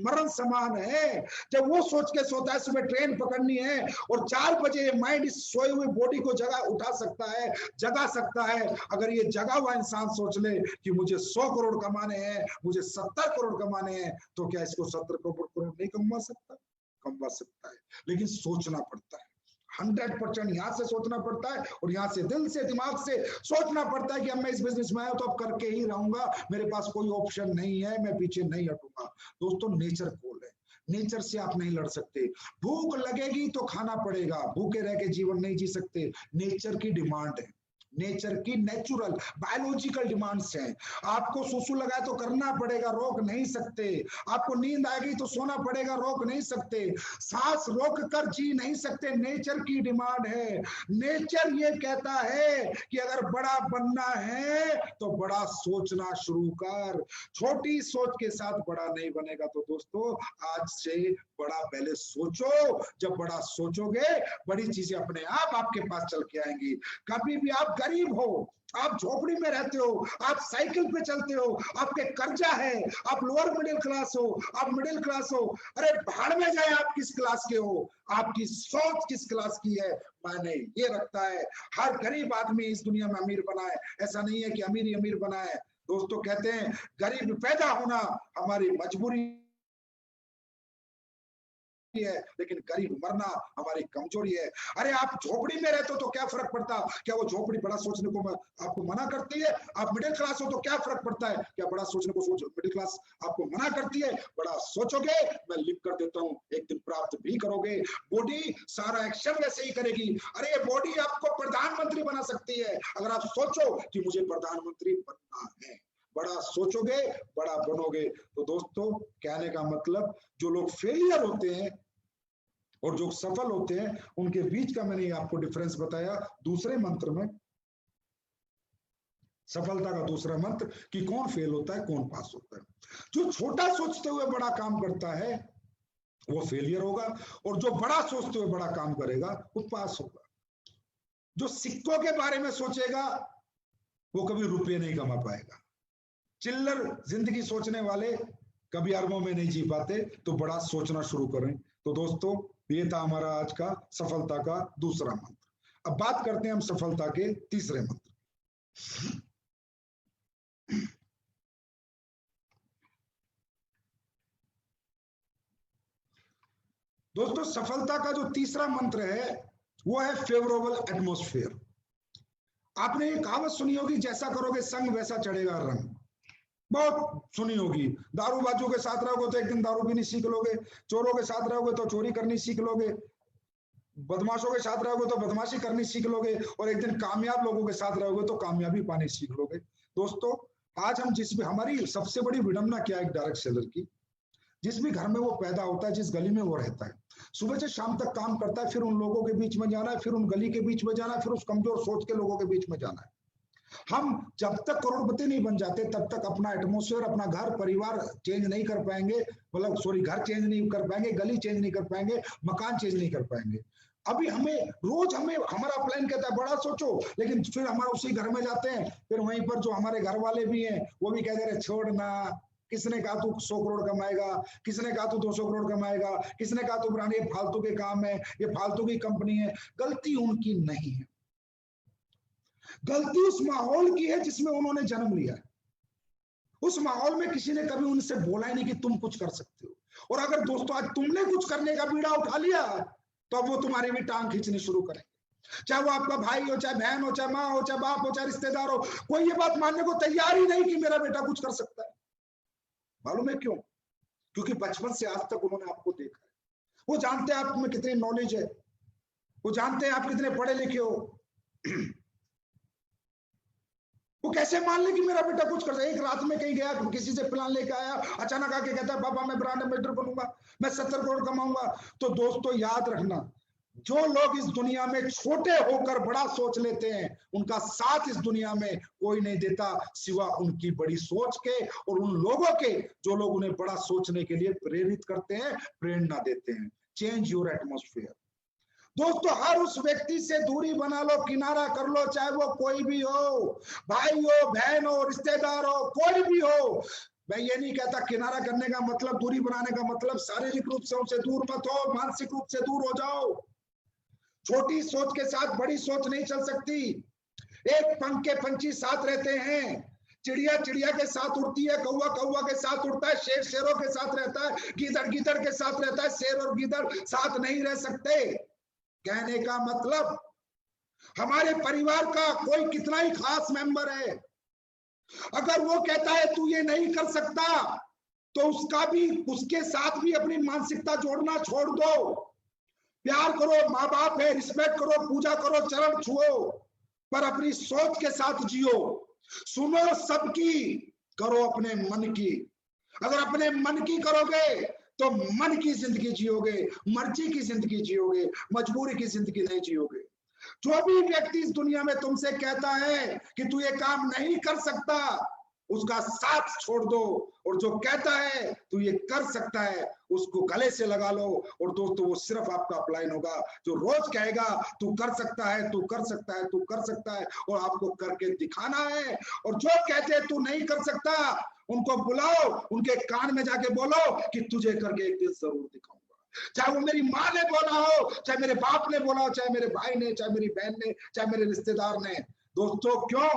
मरण समान है। जब वो सोच के सोता है सुबह ट्रेन पकड़नी है और 4 बजे माइंड इस सोए हुए बॉडी को उठा सकता है, जगा सकता है। अगर ये जगा हुआ इंसान सोच ले कि मुझे 100 करोड़ कमाने हैं, मुझे 70 करोड़ कमाने हैं, तो क्या इसको 70 करोड़ नहीं कमा सकता? कमा सकता है, लेकिन सोचना पड़ता है। 100% यहां से सोचना पड़ता है और यहां से दिल से दिमाग से सोचना पड़ता है कि अब मैं इस बिजनेस में आया तो अब करके ही रहूंगा, मेरे पास कोई ऑप्शन नहीं है, मैं पीछे नहीं हटूंगा। दोस्तों नेचर कॉल है, नेचर से आप नहीं लड़ सकते। भूख लगेगी तो खाना पड़ेगा, भूखे रह के जीवन नहीं जी सकते। नेचर की डिमांड है, नेचर की नेचुरल बायोलॉजिकल डिमांड्स हैं। आपको सुसु लगाए तो करना पड़ेगा, रोक नहीं सकते। आपको नींद आ गई तो सोना पड़ेगा, रोक नहीं सकते। सांस रोक कर जी नहीं सकते, नेचर की डिमांड है। नेचर ये कहता है कि अगर बड़ा बनना है तो बड़ा सोचना शुरू कर, छोटी सोच के साथ बड़ा नहीं बनेगा। तो दोस्तों आज से बड़ा पहले सोचो, जब बड़ा सोचोगे बड़ी चीजें अपने आप आपके पास चल के आएंगी। कभी भी आप गरीब हो, आप झोपड़ी में रहते हो, आप साइकिल पे चलते हो, आपके कर्जा है, आप लोअर मिडिल क्लास हो, आप मिडिल क्लास हो, अरे भाड़ में जाए आप किस क्लास के हो, आपकी सोच किस क्लास की है मायने ये रखता है। हर गरीब आदमी इस दुनिया में अमीर बना है, ऐसा नहीं है कि अमीर ही अमीर बना है। दोस्तों कहते हैं गरीब पैदा होना हमारी मजबूरी है, लेकिन गरीब मरना हमारी कमजोरी है। अरे आप झोपड़ी में रहते हो तो क्या फर्क पड़ता, क्या वो झोपड़ी बड़ा सोचने को आपको मना करती है? आप मिडिल क्लास हो तो क्या फर्क पड़ता है, क्या बड़ा सोचने को मिडिल क्लास आपको मना करती है? बड़ा सोचोगे, मैं लिख कर देता हूं, एक दिन प्राप्त भी करोगे। बॉडी सारा एक्शन वैसे ही करेगी। अरे ये बॉडी आपको प्रधानमंत्री बना सकती है अगर आप सोचो कि मुझे प्रधानमंत्री बनना है। बड़ा सोचोगे बड़ा बनोगे। तो दोस्तों कहने का मतलब जो लोग फेलियर होते हैं और जो सफल होते हैं उनके बीच का मैंने आपको डिफरेंस बताया दूसरे मंत्र में, सफलता का दूसरा मंत्र कि कौन फेल होता है कौन पास होता है। जो छोटा सोचते हुए बड़ा काम करता है वो फेलियर होगा और जो बड़ा सोचते हुए बड़ा काम करेगा वो पास होगा। जो सिक्कों के बारे में सोचेगा वो कभी रुपये नहीं कमा पाएगा। चिल्लर जिंदगी सोचने वाले कभी अरबों में नहीं जी पाते। तो बड़ा सोचना शुरू करें। तो दोस्तों ये था हमारा आज का सफलता का दूसरा मंत्र। अब बात करते हैं हम सफलता के तीसरे मंत्र। दोस्तों सफलता का जो तीसरा मंत्र है वो है फेवरेबल एटमॉस्फेयर। आपने ये कहावत सुनी होगी, जैसा करोगे संग वैसा चढ़ेगा रंग, बहुत सुनी होगी। दारूबाजों के साथ रहोगे तो एक दिन दारू पीनी सीख लोगे, चोरों के साथ रहोगे तो चोरी करनी सीख लोगे, बदमाशों के साथ रहोगे तो बदमाशी करनी सीख लोगे और एक दिन कामयाब लोगों के साथ रहोगे तो कामयाबी पानी सीख लोगे। दोस्तों आज हम जिस भी, हमारी सबसे बड़ी विडंबना क्या है, एक डायरेक्ट सेलर की, जिस भी घर में वो पैदा होता है, जिस गली में वो रहता है, सुबह से शाम तक काम करता है, फिर उन लोगों के बीच में जाना है, फिर उन गली के बीच में जाना है, फिर उस कमजोर सोच के लोगों के बीच में जाना है। हम जब तक करोड़पति नहीं बन जाते तब तक अपना एटमॉस्फेयर, अपना घर परिवार चेंज नहीं कर पाएंगे, मतलब सॉरी घर चेंज नहीं कर पाएंगे, गली चेंज नहीं कर पाएंगे, मकान चेंज नहीं कर पाएंगे। अभी हमें रोज हमारा प्लान कहता है बड़ा सोचो, लेकिन फिर हमारा उसी घर में जाते हैं, फिर वहीं पर जो हमारे घर वाले भी हैं वो भी कहते रहे छोड़ना, किसने कहा तू 100 करोड़ कमाएगा, किसने कहा तू 200 करोड़ कमाएगा, किसने कहा तू ब्रांड, ये फालतू के काम है, ये फालतू की कंपनी है। गलती उनकी नहीं है। गलती उस माहौल की है जिसमें उन्होंने जन्म लिया है। उस माहौल में किसी ने कभी उनसे बोला ही नहीं कि तुम कुछ कर सकते हो। और अगर दोस्तों आज तुमने कुछ करने का बीड़ा उठा लिया तो अब वो तुम्हारी भी टांग खींचनी शुरू करेंगे। चाहे वो आपका भाई हो, चाहे बहन हो, चाहे माँ हो, चाहे बाप हो, चाहे रिश्तेदार हो, कोई ये बात मानने को तैयार ही नहीं कि मेरा बेटा कुछ कर सकता है। मालूम है क्यों? क्योंकि बचपन से आज तक उन्होंने आपको देखा है। वो जानते हैं आप में कितनी नॉलेज है, वो जानते हैं आप कितने पढ़े लिखे हो। वो कैसे मान ले कि मेरा बेटा कुछ कर सकता है? एक रात में कहीं गया, किसी से प्लान लेके आया, अचानक आके कहता है पापा मैं ब्रांड एम्बेसडर बनूंगा, मैं 70 करोड़ कमाऊंगा। तो दोस्तों याद रखना, जो लोग इस दुनिया में छोटे होकर बड़ा सोच लेते हैं, उनका साथ इस दुनिया में कोई नहीं देता सिवा उनकी बड़ी सोच के और उन लोगों के जो लोग उन्हें बड़ा सोचने के लिए प्रेरित करते हैं, प्रेरणा देते हैं। Change your atmosphere. दोस्तों हर उस व्यक्ति से दूरी बना लो, किनारा कर लो, चाहे वो कोई भी हो, भाई हो, बहन हो, रिश्तेदार हो, कोई भी हो। मैं ये नहीं कहता किनारा करने का मतलब, दूरी बनाने का मतलब शारीरिक रूप से उनसे दूर मत हो, मानसिक रूप से दूर हो जाओ। छोटी सोच के साथ बड़ी सोच नहीं चल सकती। एक पंख के पंछी साथ रहते हैं, चिड़िया चिड़िया के साथ उड़ती है, कौवा कौवा के साथ उड़ता है, शेर शेरों के साथ रहता है, गीदड़ गीदड़ के साथ रहता है। शेर और गीदड़ साथ नहीं रह सकते। कहने का मतलब हमारे परिवार का कोई कितना ही खास मेंबर है, अगर वो कहता है तू ये नहीं कर सकता, तो उसका भी, उसके साथ भी अपनी मानसिकता जोड़ना छोड़ दो। प्यार करो, माँ बाप है, रिस्पेक्ट करो, पूजा करो, चरण छुओ, पर अपनी सोच के साथ जियो। सुनो सबकी, करो अपने मन की। अगर अपने मन की करोगे तो मन की जिंदगी जियोगे, मर्जी की जिंदगी जियोगे, मजबूरी की जिंदगी नहीं जियोगे। जो भी व्यक्ति इस दुनिया में तुमसे कहता है कि तू ये काम नहीं कर सकता, उसका साथ छोड़ दो, और जो कहता है तू ये कर सकता है, उसको गले से लगा लो। और दोस्तों वो सिर्फ आपका अपलाइन होगा जो रोज कहेगा तू कर सकता है, तू कर सकता है, तू कर सकता है, और आपको करके दिखाना है। और जो कहते हैं तू नहीं कर सकता, उनको बुलाओ, उनके कान में जाके बोलो कि तुझे करके एक दिन जरूर दिखाऊंगा। चाहे वो मेरी माँ ने बोला हो, चाहे मेरे बाप ने बोला हो, चाहे मेरे भाई ने, चाहे मेरी बहन ने, चाहे मेरे रिश्तेदार ने। दोस्तों क्यों?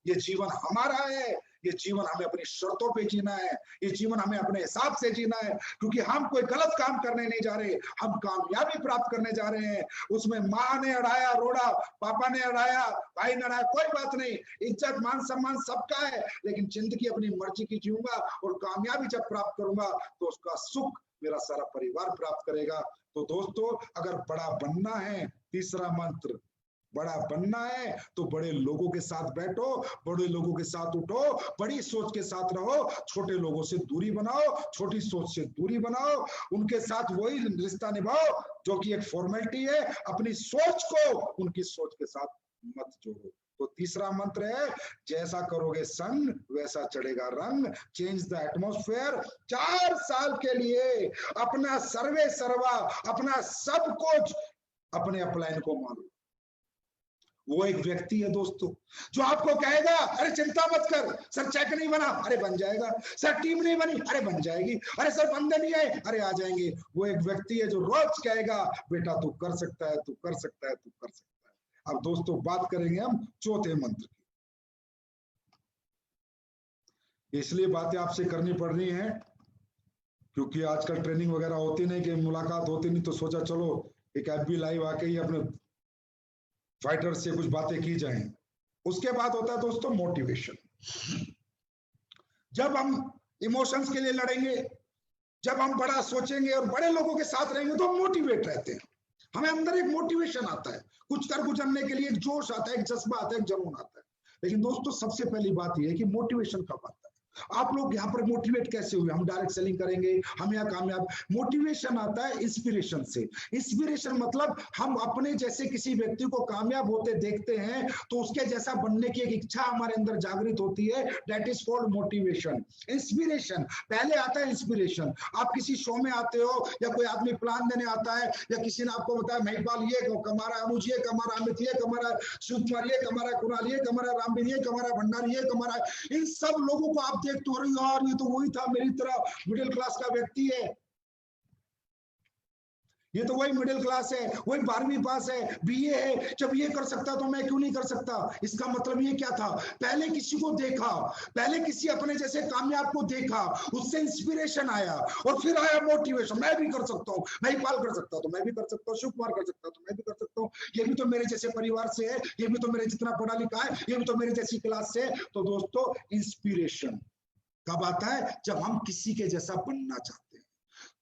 ये जीवन हमारा है, ये जीवन हमें अपनी शर्तों पे जीना है, ये जीवन हमें अपने हिसाब से जीना है, क्योंकि हम कोई गलत काम करने नहीं जा रहे, हम कामयाबी प्राप्त करने जा रहे हैं। उसमें माँ ने अड़ाया रोड़ा, पापा ने अड़ाया, भाई ने अड़ाया, कोई बात नहीं, इज्जत मान सम्मान सबका है, लेकिन जिंदगी अपनी मर्जी की जीऊंगा, और कामयाबी जब प्राप्त करूंगा तो उसका सुख मेरा सारा परिवार प्राप्त करेगा। तो दोस्तों अगर बड़ा बनना है, तीसरा मंत्र, बड़ा बनना है तो बड़े लोगों के साथ बैठो, बड़े लोगों के साथ उठो, बड़ी सोच के साथ रहो, छोटे लोगों से दूरी बनाओ, छोटी सोच से दूरी बनाओ, उनके साथ वही रिश्ता निभाओ जो कि एक फॉर्मेलिटी है। अपनी सोच को उनकी सोच के साथ मत जोड़ो। तो तीसरा मंत्र है, जैसा करोगे संग वैसा चढ़ेगा रंग। Change the atmosphere. 4 साल के लिए अपना सर्वे सर्वा, अपना सब कुछ अपने अपलाइन को मानो। वो एक व्यक्ति है दोस्तों जो आपको कहेगा अरे चिंता मत कर सर, चेक नहीं बना, अरे बन जाएगा सर, टीम नहीं बनी, अरे बन जाएगी, अरे सर बंदे नहीं आए, अरे आ जाएंगे। वो एक व्यक्ति है जो रोज कहेगा बेटा तू कर सकता है, तू कर सकता है, तू कर सकता है। अब दोस्तों बात करेंगे हम चौथे मंत्र की। इसलिए बातें आपसे करनी पड़ रही हैं क्योंकि आजकल ट्रेनिंग वगैरह होती नहीं, कि मुलाकात होती नहीं, तो सोचा चलो एक FB लाइव आके ही अपने फाइटर से कुछ बातें की जाएं। उसके बाद होता है दोस्तों मोटिवेशन। जब हम इमोशंस के लिए लड़ेंगे, जब हम बड़ा सोचेंगे और बड़े लोगों के साथ रहेंगे तो हम मोटिवेट रहते हैं, हमें अंदर एक मोटिवेशन आता है, कुछ कर गुजरने के लिए एक जोश आता है, एक जज्बा आता है, एक जुनून आता है। लेकिन दोस्तों सबसे पहली बात यह है कि मोटिवेशन कब आता है। आप लोग यहाँ पर मोटिवेट कैसे हुए? हम डायरेक्ट सेलिंग करेंगे, हम यहाँ कामयाब। मोटिवेशन आता है इंस्पिरेशन से। इंस्पिरेशन मतलब हम अपने जैसे किसी व्यक्ति को कामयाब होते देखते हैं तो उसके जैसा बनने की एक इच्छा हमारे अंदर जागृत होती है, that is called motivation. Inspiration पहले आता है। इंस्पिरेशन आप किसी शो में आते हो या कोई आदमी प्लान देने आता है या किसी ने आपको बताया महिपाल ये कमा रहा है, अनुज ये कमा रहा है, अमित ये कमा रहा है, शिवकुमार ये कमा रहा है, कुणाल ये कमा रहा है, रामवीर ये कमा रहा है, भंडारी ये कमा रहा है। इन सब लोगों को आप देखते हो, यार ये तो वही था, मेरी तरह मिडिल क्लास का व्यक्ति है। ये तो वही मिडिल क्लास है, वही 12वीं पास है, बीए है, जब ये कर सकता तो मैं क्यों नहीं कर सकता। इसका मतलब ये क्या था, पहले किसी को देखा, पहले किसी अपने जैसे कामयाब को देखा, उससे इंस्पिरेशन आया और फिर आया मोटिवेशन, मैं भी कर सकता हूँ, महिपाल कर सकता तो मैं भी कर सकता हूँ, शिव कुमार कर सकता तो मैं भी कर सकता हूँ, ये भी तो मेरे जैसे परिवार से है, ये भी तो मेरे जितना पढ़ा लिखा है, ये भी तो मेरे जैसी क्लास से है। तो दोस्तों इंस्पिरेशन कब आता है, जब हम किसी के जैसा बनना चाहते हैं।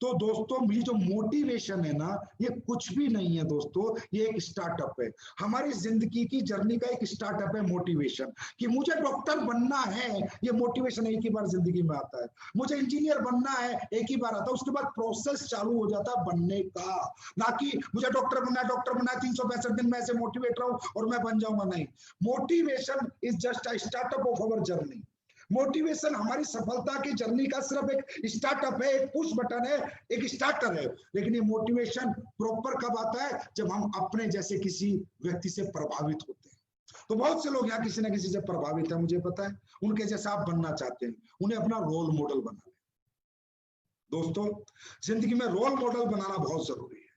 तो दोस्तों ये जो मोटिवेशन है ना, ये कुछ भी नहीं है दोस्तों, ये एक स्टार्टअप है, हमारी जिंदगी की जर्नी का एक स्टार्टअप है मोटिवेशन। कि मुझे डॉक्टर बनना है, ये मोटिवेशन एक ही बार जिंदगी में आता है। मुझे इंजीनियर बनना है, एक ही बार आता है, उसके बाद प्रोसेस चालू हो जाता है बनने का। ना कि मुझे डॉक्टर बनना है 365 दिन में ऐसे मोटिवेट रहूं और मैं बन जाऊंगा, नहीं। Motivation is just a startup of our journey. Motivation हमारी सफलता की जर्नी का सिर्फ एक स्टार्टअप है, एक पुश बटन है, एक स्टार्टर है। लेकिन ये मोटिवेशन प्रॉपर कब आता है, जब हम अपने जैसे किसी व्यक्ति से प्रभावित होते हैं। तो बहुत से लोग यहाँ किसी ना किसी से प्रभावित है, मुझे पता है, उनके जैसा आप बनना चाहते हैं, उन्हें अपना रोल मॉडल बना लें। दोस्तों जिंदगी में रोल मॉडल बनाना बहुत जरूरी है,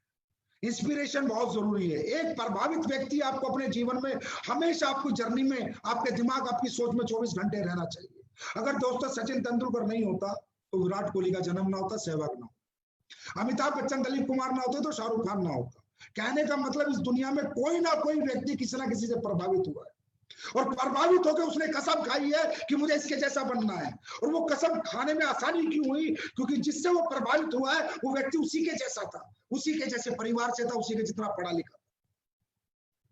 इंस्पिरेशन बहुत जरूरी है। एक प्रभावित व्यक्ति आपको अपने जीवन में हमेशा, आपकी जर्नी में, आपके दिमाग, आपकी सोच में 24 घंटे रहना चाहिए। अगर दोस्तों सचिन तेंदुलकर नहीं होता तो विराट कोहली का जन्म ना होता, सहवाग ना होता, अमिताभ बच्चन, दिलीप कुमार ना होते तो शाहरुख खान ना होता। कहने का मतलब इस दुनिया में कोई ना कोई व्यक्ति किसी ना किसी से प्रभावित हुआ है, और प्रभावित होकर उसने कसम खाई है कि मुझे इसके जैसा बनना है। और वो कसम खाने में आसानी क्यों हुई, क्योंकि जिससे वो प्रभावित हुआ है वो व्यक्ति उसी के जैसा था, उसी के जैसे परिवार से था, उसी के जितना पढ़ा लिखा।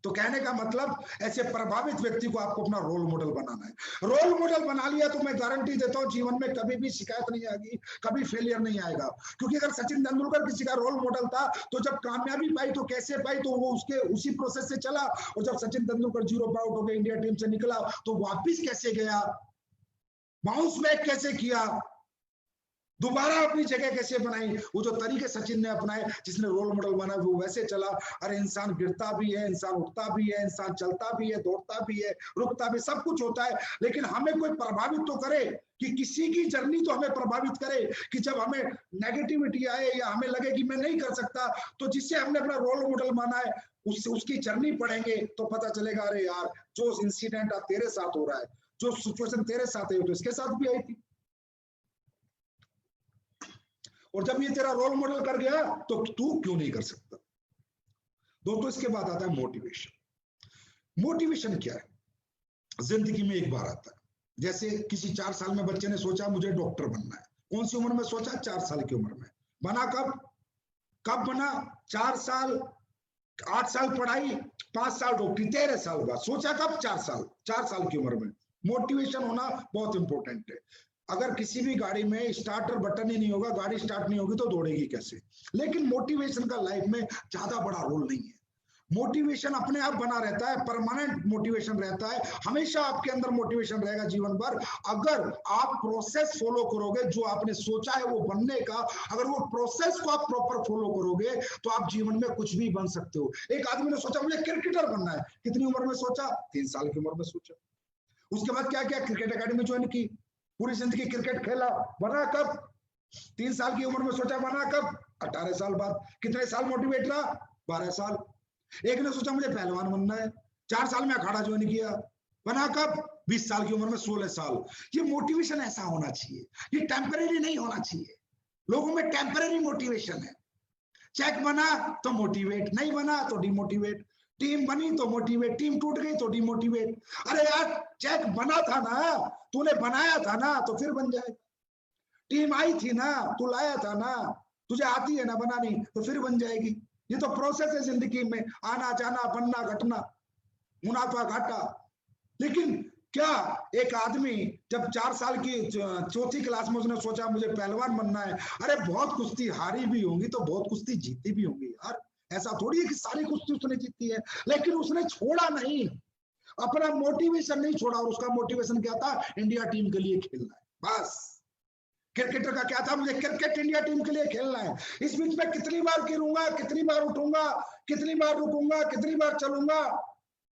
तो कहने का मतलब ऐसे प्रभावित व्यक्ति को आपको अपना रोल मॉडल बनाना है। रोल मॉडल बना लिया तो मैं गारंटी देता हूं जीवन में कभी भी शिकायत नहीं आएगी, कभी फेलियर नहीं आएगा। क्योंकि अगर सचिन तेंदुलकर किसी का रोल मॉडल था तो जब कामयाबी पाई तो कैसे पाई, तो वो उसके उसी प्रोसेस से चला। और जब सचिन तेंदुलकर 0 पर आउट होकर इंडिया टीम से निकला तो वापिस कैसे गया, बाउंस बैक कैसे किया, दोबारा अपनी जगह कैसे बनाई, वो जो तरीके सचिन ने अपनाए, जिसने रोल मॉडल बना, वो वैसे चला। अरे इंसान गिरता भी है, इंसान उठता भी है, इंसान चलता भी है, दौड़ता भी है, रुकता भी, सब कुछ होता है। लेकिन हमें कोई प्रभावित तो करे, कि किसी की जर्नी तो हमें प्रभावित करे, कि जब हमें नेगेटिविटी आए या हमें लगे कि मैं नहीं कर सकता, तो जिससे हमने अपना रोल मॉडल माना है उसकी जर्नी पढ़ेंगे तो पता चलेगा, अरे यार जो इंसिडेंट तेरे साथ हो रहा है, जो सिचुएशन तेरे साथ है, तो इसके साथ भी आई थी। और जब ये तेरा रोल मॉडल कर गया तो तू क्यों नहीं कर सकता। दोस्तों इसके बाद आता है मोटिवेशन। मोटिवेशन क्या है, जिंदगी में एक बार आता है। जैसे किसी 4 साल में बच्चे ने सोचा मुझे डॉक्टर बनना है, कौन सी उम्र में सोचा, 4 साल की उम्र में। बना कब बना, 4 साल, 8 साल पढ़ाई, 5 साल डॉक्टरी, 13 साल बाद सोचा कब, 4 साल की उम्र में। मोटिवेशन होना बहुत इंपॉर्टेंट है। अगर किसी भी गाड़ी में स्टार्टर बटन ही नहीं होगा, गाड़ी स्टार्ट नहीं होगी तो दौड़ेगी कैसे। लेकिन मोटिवेशन का लाइफ में ज्यादा बड़ा रोल नहीं है। मोटिवेशन अपने आप बना रहता है, परमानेंट मोटिवेशन रहता है, हमेशा आपके अंदर मोटिवेशन रहेगा जीवन भर। अगर आप प्रोसेस फॉलो करोगे, जो आपने सोचा है वो बनने का, अगर वो प्रोसेस को आप प्रॉपर फॉलो करोगे तो आप जीवन में कुछ भी बन सकते हो। एक आदमी ने सोचा मुझे क्रिकेटर बनना है, कितनी उम्र में सोचा, 3 साल की उम्र में सोचा। उसके बाद क्या किया, क्रिकेट एकेडमी ज्वाइन की, पूरी जिंदगी क्रिकेट खेला। बना कब, 3 साल की उम्र में सोचा, बना कब, 18 साल बाद। कितने साल मोटिवेट रहा, 12 साल। एक ने सोचा मुझे पहलवान बनना है, 4 साल में अखाड़ा ज्वाइन किया। बना कब, 20 साल की उम्र में, 16 साल। ये मोटिवेशन ऐसा होना चाहिए, ये टेम्परेरी नहीं होना चाहिए। लोगों में टेम्परेरी मोटिवेशन है, चेक बना तो मोटिवेट, नहीं बना तो डिमोटिवेट, टीम बनी तो मोटिवेट, टीम टूट गई तो डिमोटिवेट। अरे यार चेक बना था ना, तूने बनाया था ना, तो फिर बन जाएगा। टीम आई थी ना, तू लाया था ना, तुझे आती है ना बनानी, तो फिर बन जाएगी। ये तो प्रोसेस है जिंदगी में, आना जाना, बनना घटना, मुनाफा घाटा। लेकिन क्या एक आदमी जब 4 साल की 4थी क्लास में उसने सोचा मुझे पहलवान बनना है, अरे बहुत कुश्ती हारी भी होंगी तो बहुत कुश्ती जीती भी होंगी यार, ऐसा थोड़ी है कि सारी कुश्ती उसने जीती है। लेकिन उसने छोड़ा नहीं, अपना मोटिवेशन नहीं छोड़ा। और उसका मोटिवेशन क्या था, इंडिया टीम के लिए खेलना है, बस। क्रिकेटर का क्या था, मुझे क्रिकेट इंडिया टीम के लिए खेलना है। इस बीच में कितनी बार गिरूंगा, कितनी बार उठूंगा, कितनी बार रुकूंगा, कितनी बार चलूंगा,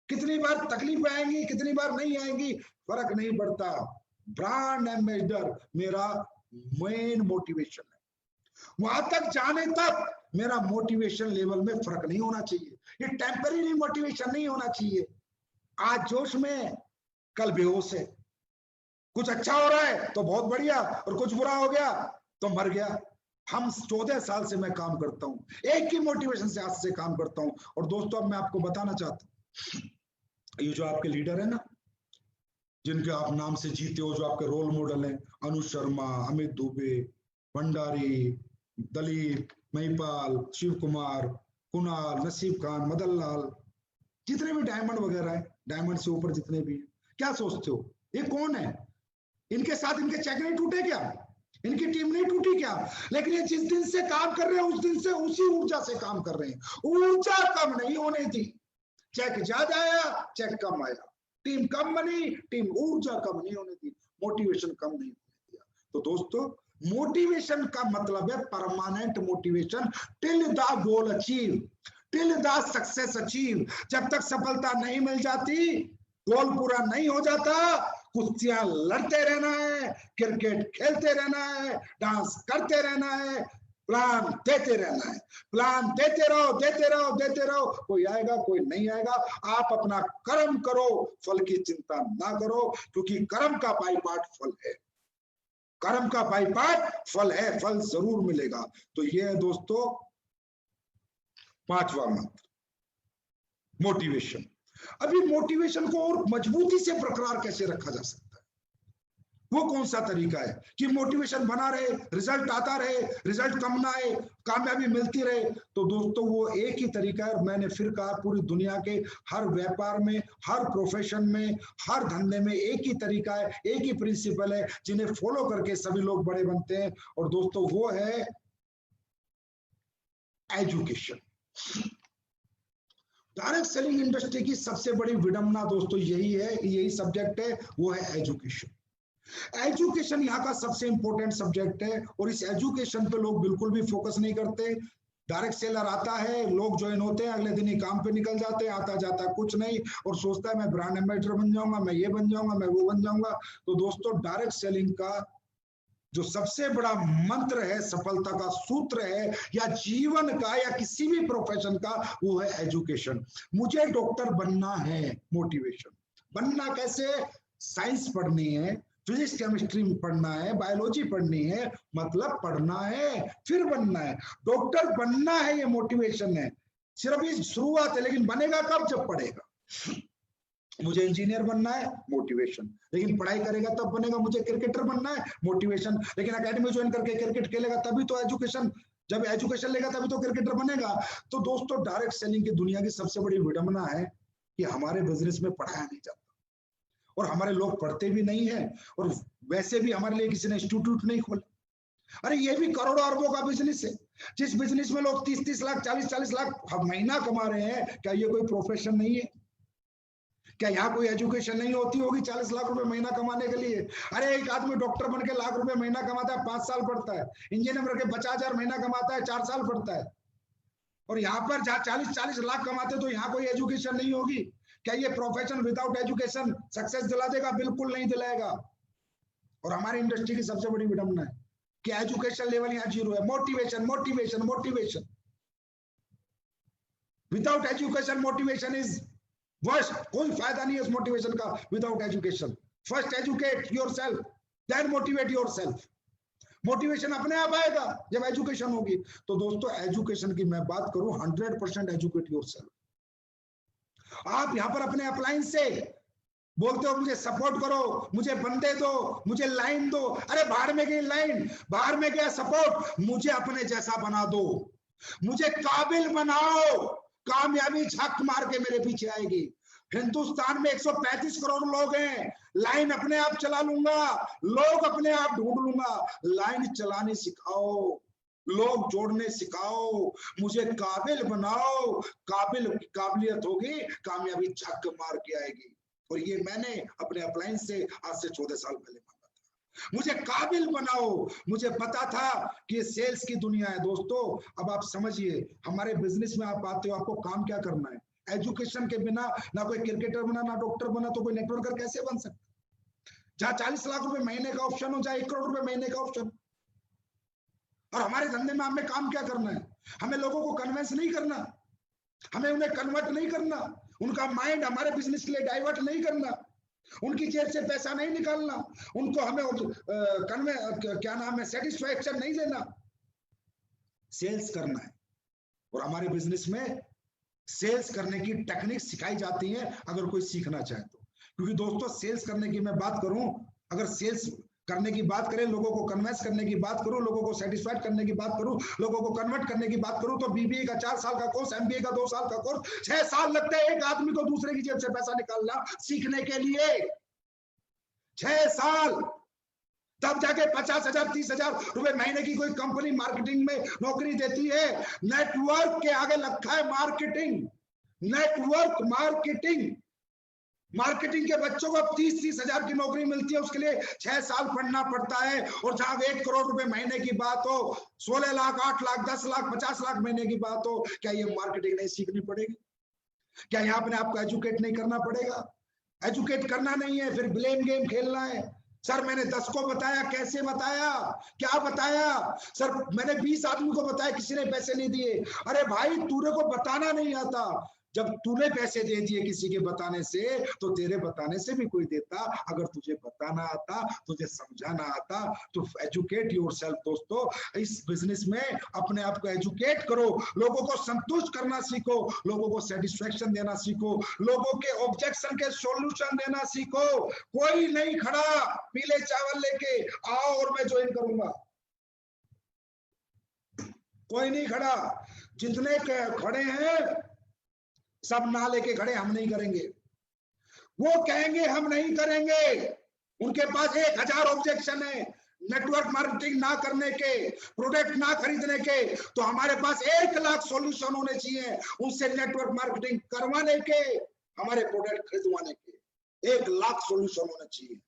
कितनी बार तकलीफ आएंगी, कितनी बार नहीं आएंगी, फर्क नहीं पड़ता। ब्रांड एम्बेसडर मेरा मेन मोटिवेशन है। वहां तक जाने तक मेरा मोटिवेशन लेवल में फर्क नहीं होना चाहिए। ये टेम्पररी मोटिवेशन नहीं होना चाहिए। आज जोश में, कल बेहोश है। कुछ अच्छा हो रहा है तो बहुत बढ़िया, और कुछ बुरा हो गया तो मर गया। हम 14 साल से मैं काम करता हूं, एक ही मोटिवेशन से आज से काम करता हूं। और दोस्तों, अब मैं आपको बताना चाहता हूं, ये जो आपके लीडर है ना, जिनके आप नाम से जीते हो, जो आपके रोल मॉडल हैं, अनुज शर्मा, अमित दुबे, भंडारी, दलीप, महिपाल, शिव कुमार, कुणाल, नसीब खान, मदन लाल, जितने भी डायमंड वगैरह है, डायमंड से ऊपर जितने भी हैं, क्या सोचते हो ये कौन है? इनके साथ इनके चेक नहीं टूटे क्या? इनकी टीम नहीं टूटी क्या? लेकिन ये जिस दिन से काम कर रहे हैं, उस दिन से उसी ऊर्जा से काम कर रहे हैं। ऊर्जा कम नहीं होने दी। चेक ज्यादा आया, चेक कम आया, टीम कम बनी, टीम ऊर्जा कम नहीं होने दी, मोटिवेशन कम नहीं होने दिया। तो दोस्तों, मोटिवेशन का मतलब है permanent motivation till the goal achieve, till the success achieve. जब तक सफलता नहीं मिल जाती, गोल पूरा नहीं हो जाता, कुश्तियां लड़ते रहना है, क्रिकेट खेलते रहना है, डांस करते रहना है, प्लान देते रहना है। प्लान देते रहो, देते रहो, देते रहो, कोई आएगा कोई नहीं आएगा। आप अपना कर्म करो, फल की चिंता ना करो, क्योंकि कर्म का बाई पार्ट फल है। कर्म का बाई पार्ट फल है, फल जरूर मिलेगा। तो ये है दोस्तों 5वां मंत्र, मोटिवेशन। अभी मोटिवेशन को और मजबूती से बरकरार कैसे रखा जा सकता है, वो कौन सा तरीका है कि मोटिवेशन बना रहे, रिजल्ट आता रहे, रिजल्ट कम ना आए, कामयाबी मिलती रहे? तो दोस्तों, वो एक ही तरीका है। और मैंने फिर कहा, पूरी दुनिया के हर व्यापार में, हर प्रोफेशन में, हर धंधे में एक ही तरीका है, एक ही प्रिंसिपल है, जिन्हें फॉलो करके सभी लोग बड़े बनते हैं। और दोस्तों, वो है एजुकेशन। डायरेक्ट सेलिंग इंडस्ट्री की सबसे बड़ी विडंबना दोस्तों यही है, यही सब्जेक्ट है, वो है एजुकेशन। एजुकेशन यहाँ का सबसे इंपॉर्टेंट सब्जेक्ट है, और इस एजुकेशन पे लोग बिल्कुल भी फोकस नहीं करते। डायरेक्ट सेलर आता है, लोग ज्वाइन होते हैं, अगले दिन ही काम पे निकल जाते हैं, आता जाता कुछ नहीं, और सोचता है मैं ब्रांड एम्बेसडर बन जाऊंगा, मैं ये बन जाऊंगा, मैं वो बन जाऊंगा। तो दोस्तों, डायरेक्ट सेलिंग का जो सबसे बड़ा मंत्र है, सफलता का सूत्र है, या जीवन का, या किसी भी प्रोफेशन का, वो है एजुकेशन। मुझे डॉक्टर बनना है, मोटिवेशन। बनना कैसे? साइंस पढ़नी है, फिजिक्स केमिस्ट्री पढ़ना है, बायोलॉजी पढ़नी है, मतलब पढ़ना है फिर बनना है। डॉक्टर बनना है, ये मोटिवेशन है। सिर्फ ये शुरुआत है, लेकिन बनेगा कब? जब पढ़ेगा। मुझे इंजीनियर बनना है, मोटिवेशन, लेकिन पढ़ाई करेगा तब बनेगा। मुझे क्रिकेटर बनना है, मोटिवेशन, लेकिन एकेडमी ज्वाइन करके क्रिकेट खेलेगा तभी तो एजुकेशन, जब एजुकेशन लेगा तभी तो क्रिकेटर बनेगा। तो दोस्तों, डायरेक्ट सेलिंग की दुनिया की सबसे बड़ी विडंबना है कि हमारे बिजनेस में पढ़ाया नहीं जाता, और हमारे लोग पढ़ते भी नहीं है, और वैसे भी हमारे लिए किसी ने इंस्टीट्यूट नहीं खोला। अरे ये भी करोड़ों अरबों का बिजनेस है। जिस बिजनेस में लोग 30-30 लाख, 40-40 लाख महीना कमा रहे हैं, क्या ये कोई प्रोफेशन नहीं है? क्या यहाँ कोई एजुकेशन नहीं होती होगी 40 लाख रुपए महीना कमाने के लिए? अरे एक आदमी डॉक्टर बन के लाख रुपए महीना कमाता है, 5 साल पढ़ता है। इंजीनियर बन के 50,000 महीना कमाता है, 4 साल पढ़ता है। और यहाँ पर जहाँ 40-40 लाख कमाते, तो यहाँ कोई एजुकेशन नहीं होगी? क्या ये प्रोफेशन विदाउट एजुकेशन सक्सेस दिला देगा? बिल्कुल नहीं दिलाएगा। और हमारी इंडस्ट्री की सबसे बड़ी विडंबना है कि एजुकेशन लेवल यहाँ 0 है। Motivation, motivation, motivation, without education motivation is worst. कोई फायदा नहीं है इस मोटिवेशन का without education. First educate yourself, then motivate yourself. Motivation अपने आप आएगा जब एजुकेशन होगी। तो दोस्तों, एजुकेशन की मैं बात करूं, 100% एजुकेट योरसेल्फ। आप यहां पर अपने अपलाइन से बोलते हो मुझे सपोर्ट करो, मुझे बंदे दो, मुझे लाइन दो। अरे बाहर में गई लाइन, बाहर में गया सपोर्ट, मुझे अपने जैसा बना दो, मुझे काबिल बनाओ। कामयाबी झक मार के मेरे पीछे आएगी। हिंदुस्तान में 135 करोड़ लोग हैं, लाइन अपने आप चला लूंगा, लोग अपने आप ढूंढ लूंगा। लाइन चलाने सिखाओ, लोग जोड़ने सिखाओ, मुझे काबिल बनाओ। काबिलियत होगी, कामयाबी झक मार के आएगी। और ये मैंने अपने अपलाइन से आज से 14 साल पहले मांगा था। मुझे काबिल बनाओ। मुझे पता था कि ये सेल्स की दुनिया है। दोस्तों, अब आप समझिए, हमारे बिजनेस में आप आते हो, आपको काम क्या करना है? एजुकेशन के बिना ना कोई क्रिकेटर बना, ना डॉक्टर बना, तो कोई नेटवर्कर कैसे बन सकता? जहां 40 लाख रुपए महीने का ऑप्शन हो, जहां 1 करोड़ रुपए महीने का ऑप्शन। और हमारे धंधे में हमें काम क्या करना है? हमें लोगों को कन्विंस नहीं करना, हमें उन्हें कन्वर्ट नहीं करना, उनका माइंड हमारे बिजनेस के लिए डाइवर्ट नहीं करना, उनकी जेब से पैसा नहीं निकालना, उनको हमें क्या नाम है, सेटिस्फैक्शन नहीं देना, सेल्स करना है। और हमारे बिजनेस में सेल्स करने की टेक्निक सिखाई जाती है अगर कोई सीखना चाहे तो। क्योंकि दोस्तों सेल्स करने की मैं बात करूं, अगर सेल्स करने की बात करें, लोगों को कन्विंस करने की बात करूं, लोगों को सेटिस्फाइड करने की बात करूं, लोगों को कन्वर्ट करने की बात करूं, तो बीबीए का 4 साल का कोर्स, एमबीए का 2 साल का कोर्स, 6 साल लगते हैं एक आदमी को दूसरे की जेब से पैसा निकालना सीखने के लिए। 6 साल, तब जाके 50,000 30,000 रुपए महीने की कोई कंपनी मार्केटिंग में नौकरी देती है। नेटवर्क के आगे रखा है मार्केटिंग, नेटवर्क मार्केटिंग। मार्केटिंग के बच्चों को 30-30 हजार की नौकरी मिलती है, उसके लिए 6 साल पढ़ना पड़ता है। और जहां 1 करोड़ रुपए महीने की बात हो, 16 लाख 8 लाख 10 लाख 50 लाख महीने की बात हो, क्या ये मार्केटिंग नहीं सीखनी पड़ेगी? क्या यहाँ अपने आपको एजुकेट नहीं करना पड़ेगा? एजुकेट करना नहीं है, फिर ब्लेम गेम खेलना है। सर मैंने 10 को बताया, कैसे बताया, क्या बताया? सर मैंने 20 आदमी को बताया, किसी ने पैसे नहीं दिए। अरे भाई तूने को बताना नहीं आता। जब तूने पैसे दे दिए किसी के बताने से, तो तेरे बताने से भी कोई देता। अगर तुझे बताना आता, तुझे समझाना आता, तो एजुकेट योरसेल्फ। दोस्तों इस बिजनेस में अपने आप को एजुकेट करो, लोगों को संतुष्ट करना सीखो, लोगों को सेटिस्फेक्शन देना सीखो, लोगों के ऑब्जेक्शन के सॉल्यूशन देना सीखो। कोई नहीं खड़ा पीले चावल लेके आओ और मैं ज्वाइन करूंगा, कोई नहीं खड़ा। जितने खड़े हैं सब ना लेके खड़े, हम नहीं करेंगे। वो कहेंगे हम नहीं करेंगे, उनके पास 1000 ऑब्जेक्शन है नेटवर्क मार्केटिंग ना करने के, प्रोडक्ट ना खरीदने के। तो हमारे पास 1 लाख सॉल्यूशन होने चाहिए उनसे नेटवर्क मार्केटिंग करवाने के, हमारे प्रोडक्ट खरीदवाने के। 1 लाख सॉल्यूशन होने चाहिए।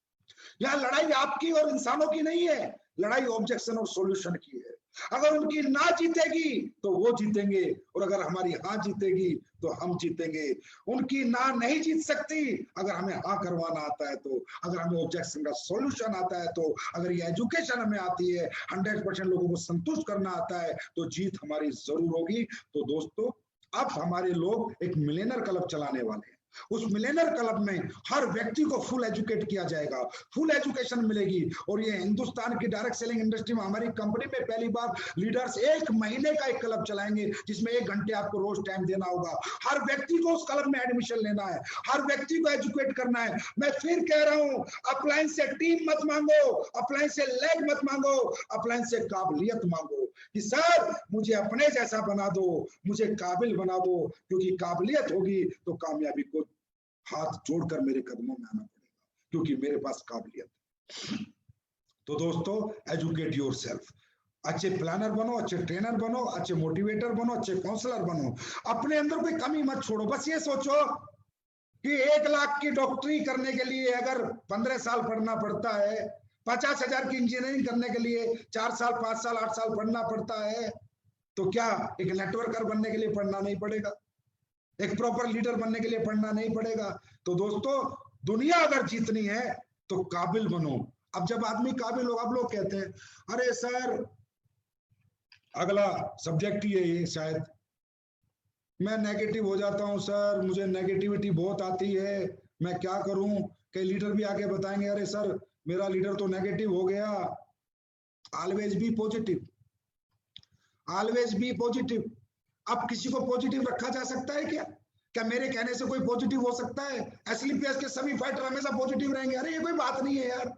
यह लड़ाई आपकी और इंसानों की नहीं है, लड़ाई ऑब्जेक्शन और सॉल्यूशन की है। अगर उनकी ना जीतेगी तो वो जीतेंगे, और अगर हमारी हाँ जीतेगी तो हम जीतेंगे। उनकी ना नहीं जीत सकती अगर हमें हाँ करवाना आता है तो, अगर हमें ऑब्जेक्शन का सॉल्यूशन आता है तो, अगर ये एजुकेशन हमें आती है, 100% लोगों को संतुष्ट करना आता है, तो जीत हमारी जरूर होगी। तो दोस्तों अब हमारे लोग एक मिलियनर क्लब चलाने वाले हैं। उस मिलियनर क्लब में हर व्यक्ति को फुल एजुकेट किया जाएगा, फुल एजुकेशन मिलेगी। और ये हिंदुस्तान की डायरेक्ट सेलिंग इंडस्ट्री में हमारी कंपनी में पहली बार लीडर्स 1 महीने का एक क्लब चलाएंगे, जिसमें 1 घंटे आपको रोज टाइम देना होगा। हर व्यक्ति को उस क्लब में एडमिशन लेना है, हर व्यक्ति को एजुकेट करना है। मैं फिर कह रहा हूं, अपलाइन से टीम मत मांगो, अपलाइन से लेग मत मांगो, अपलाइन से काबिलियत मांगो कि सर मुझे अपने जैसा बना दो, मुझे काबिल बना दो। क्योंकि काबिलियत होगी तो कामयाबी को हाथ जोड़कर मेरे कदमों में आना पड़ेगा, क्योंकि मेरे पास काबिलियत है। तो दोस्तों एजुकेट योरसेल्फ, अच्छे प्लानर बनो, अच्छे ट्रेनर बनो, अच्छे मोटिवेटर बनो, अच्छे काउंसलर बनो। अपने अंदर कोई कमी मत छोड़ो। बस ये सोचो कि 1 लाख की डॉक्टरी करने के लिए अगर 15 साल पढ़ना पड़ता है, 50,000 की इंजीनियरिंग करने के लिए 4 साल 5 साल 8 साल पढ़ना पड़ता है, तो क्या एक नेटवर्कर बनने के लिए पढ़ना नहीं पड़ेगा? एक प्रॉपर लीडर बनने के लिए पढ़ना नहीं पड़ेगा? तो दोस्तों दुनिया अगर जीतनी है तो काबिल बनो। अब जब आदमी काबिल हो, अब लोग कहते हैं अरे सर अगला सब्जेक्ट ही है ये, शायद मैं नेगेटिव हो जाता हूं सर, मुझे नेगेटिविटी बहुत आती है, मैं क्या करूं? कई लीडर भी आके बताएंगे अरे सर मेरा लीडर तो नेगेटिव हो गया। Always be positive, always be positive. अब किसी को पॉजिटिव रखा जा सकता है क्या? क्या मेरे कहने से कोई पॉजिटिव हो सकता है? एसलीपीएस के सभी फाइटर हमेशा पॉजिटिव रहेंगे? अरे ये कोई बात नहीं है यार,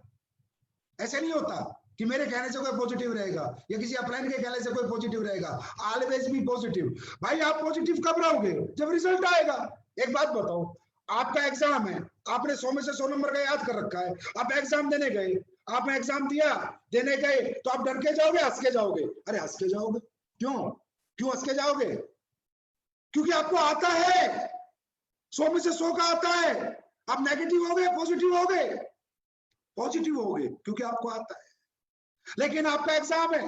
ऐसे नहीं होता कि मेरे कहने से कोई पॉजिटिव रहेगा या किसी अपलाइन के कहने से कोई पॉजिटिव रहेगा। Always be positive. भाई आप पॉजिटिव कब रहोगे? जब रिजल्ट आएगा। एक बात बताओ, आपका एग्जाम है, आपने 100 में से 100 नंबर का याद कर रखा है, आप एग्जाम देने गए, आपने एग्जाम दिया, देने गए तो आप डर के जाओगे, हंस के जाओगे? अरे हंस के जाओगे। क्यों? क्यों हंस के जाओगे? क्योंकि आपको आता है, 100 में से 100 का आता है। आप नेगेटिव हो गए, पॉजिटिव हो गए? पॉजिटिव हो गए क्योंकि आपको आता है। लेकिन आपका एग्जाम है,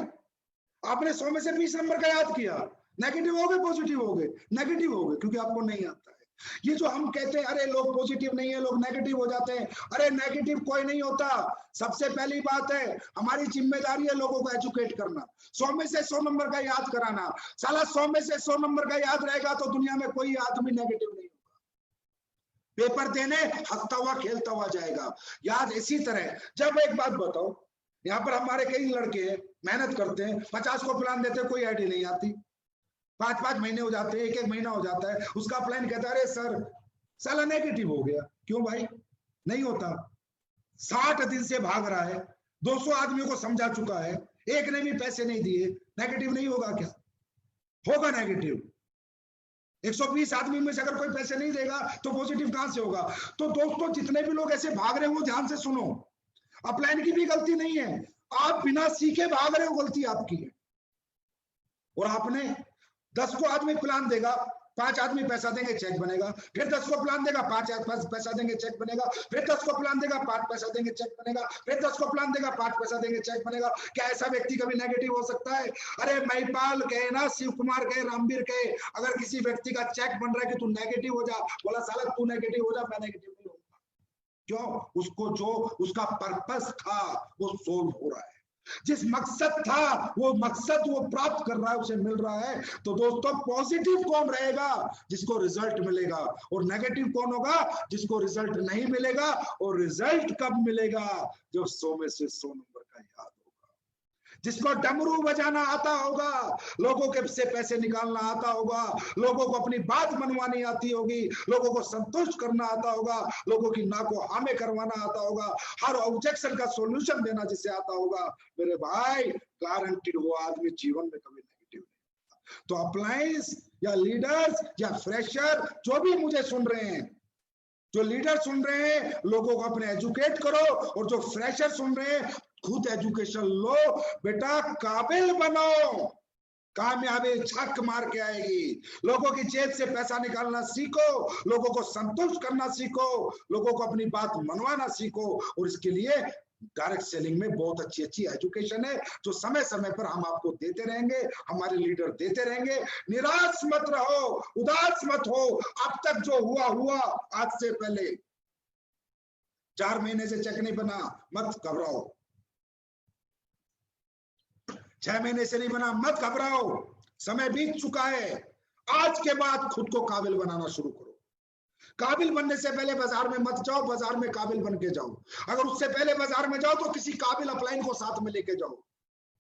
आपने 100 में से 20 नंबर का याद किया, नेगेटिव हो गए, पॉजिटिव हो गए? नेगेटिव हो गए क्योंकि आपको नहीं आता है। ये जो हम कहते हैं अरे लोग पॉजिटिव नहीं है, लोग नेगेटिव हो जाते हैं, अरे नेगेटिव कोई नहीं होता। सबसे पहली बात है हमारी जिम्मेदारी है लोगों को एजुकेट करना, 100 में से 100 नंबर का याद कराना। साला 100 में से 100 नंबर का याद रहेगा तो दुनिया में कोई आदमी नेगेटिव नहीं होगा, पेपर देने हंसता हुआ खेलता हुआ जाएगा। याद इसी तरह, जब एक बात बताओ, यहाँ पर हमारे कई लड़के मेहनत करते हैं, 50 को प्लान देते हैं, कोई आईडी नहीं आती, 5-5 महीने हो जाते हैं, 1-1 महीना हो जाता है, उसका प्लान कहता है अरे सर साला नेगेटिव हो गया। क्यों भाई? नहीं होता। 60 दिन से भाग रहा है, 200 आदमियों को समझा चुका है, एक ने भी पैसे नहीं दिए, नेगेटिव नहीं होगा क्या? होगा नेगेटिव। 120 आदमी में से अगर कोई पैसे नहीं देगा तो पॉजिटिव कहां से होगा? तो दोस्तों जितने भी लोग ऐसे भाग रहे हो ध्यान से सुनो, अपलाइन की भी गलती नहीं है, आप बिना सीखे भाग रहे हो, गलती आपकी है। और आपने 10 को आदमी प्लान देगा, 5 आदमी पैसा देंगे चेक बनेगा, फिर 10 को प्लान देगा 5 पैसा देंगे चेक बनेगा, फिर 10 को प्लान देगा 5 पैसा देंगे चेक बनेगा, फिर 10 को प्लान देगा 5 पैसा देंगे चेक बनेगा। क्या ऐसा व्यक्ति कभी नेगेटिव हो सकता है? अरे महिपाल कहे ना, शिव कुमार कहे, रामवीर कहे, अगर किसी व्यक्ति का चेक बन रहा है कि तू नेगेटिव हो जा, बोला साला तू नेगेटिव हो जा, मैं नेगेटिव नहीं होऊंगा। क्यों? उसको जो उसका पर्पस था वो सोल्व हो रहा है, जिस मकसद था वो मकसद वो प्राप्त कर रहा है, उसे मिल रहा है। तो दोस्तों पॉजिटिव कौन रहेगा? जिसको रिजल्ट मिलेगा। और नेगेटिव कौन होगा? जिसको रिजल्ट नहीं मिलेगा। और रिजल्ट कब मिलेगा? जब 100 में से 100 नंबर का याद होगा, जिसको डमरू बजाना आता होगा, लोगों के से पैसे निकालना आता होगा, लोगों को अपनी बात मनवानी आती होगी, लोगों को संतुष्ट करना आता होगा, लोगों की ना को हाँ में करवाना आता होगा, हर ऑब्जेक्शन का सॉल्यूशन देना जिसे आता होगा, मेरे भाई गारंटीड वो आदमी जीवन में कभी नेगेटिव नहीं। तो अप्लायंस या लीडर्स या फ्रेशर जो भी मुझे सुन रहे हैं, जो लीडर सुन रहे हैं, लोगों को अपने एजुकेट करो, और जो फ्रेशर सुन रहे हैं खुद एजुकेशन लो, बेटा काबिल बनो, कामयाबी छक मार के आएगी। लोगों की जेब से पैसा निकालना सीखो, लोगों को संतुष्ट करना सीखो, लोगों को अपनी बात मनवाना सीखो। और इसके लिए डायरेक्ट सेलिंग में बहुत अच्छी अच्छी एजुकेशन है जो समय समय पर हम आपको देते रहेंगे, हमारे लीडर देते रहेंगे। निराश मत रहो, उदास मत हो, अब तक जो हुआ हुआ, आज से पहले 4 महीने से चेक नहीं बना, मत घबराओ, 6 महीने से नहीं बना, मत घबराओ, समय बीत चुका है। आज के बाद खुद को काबिल बनाना शुरू करो। काबिल बनने से पहले बाजार में मत जाओ, बाजार में काबिल बन के जाओ। अगर उससे पहले बाजार में जाओ तो किसी काबिल अपलाइन को साथ में लेके जाओ,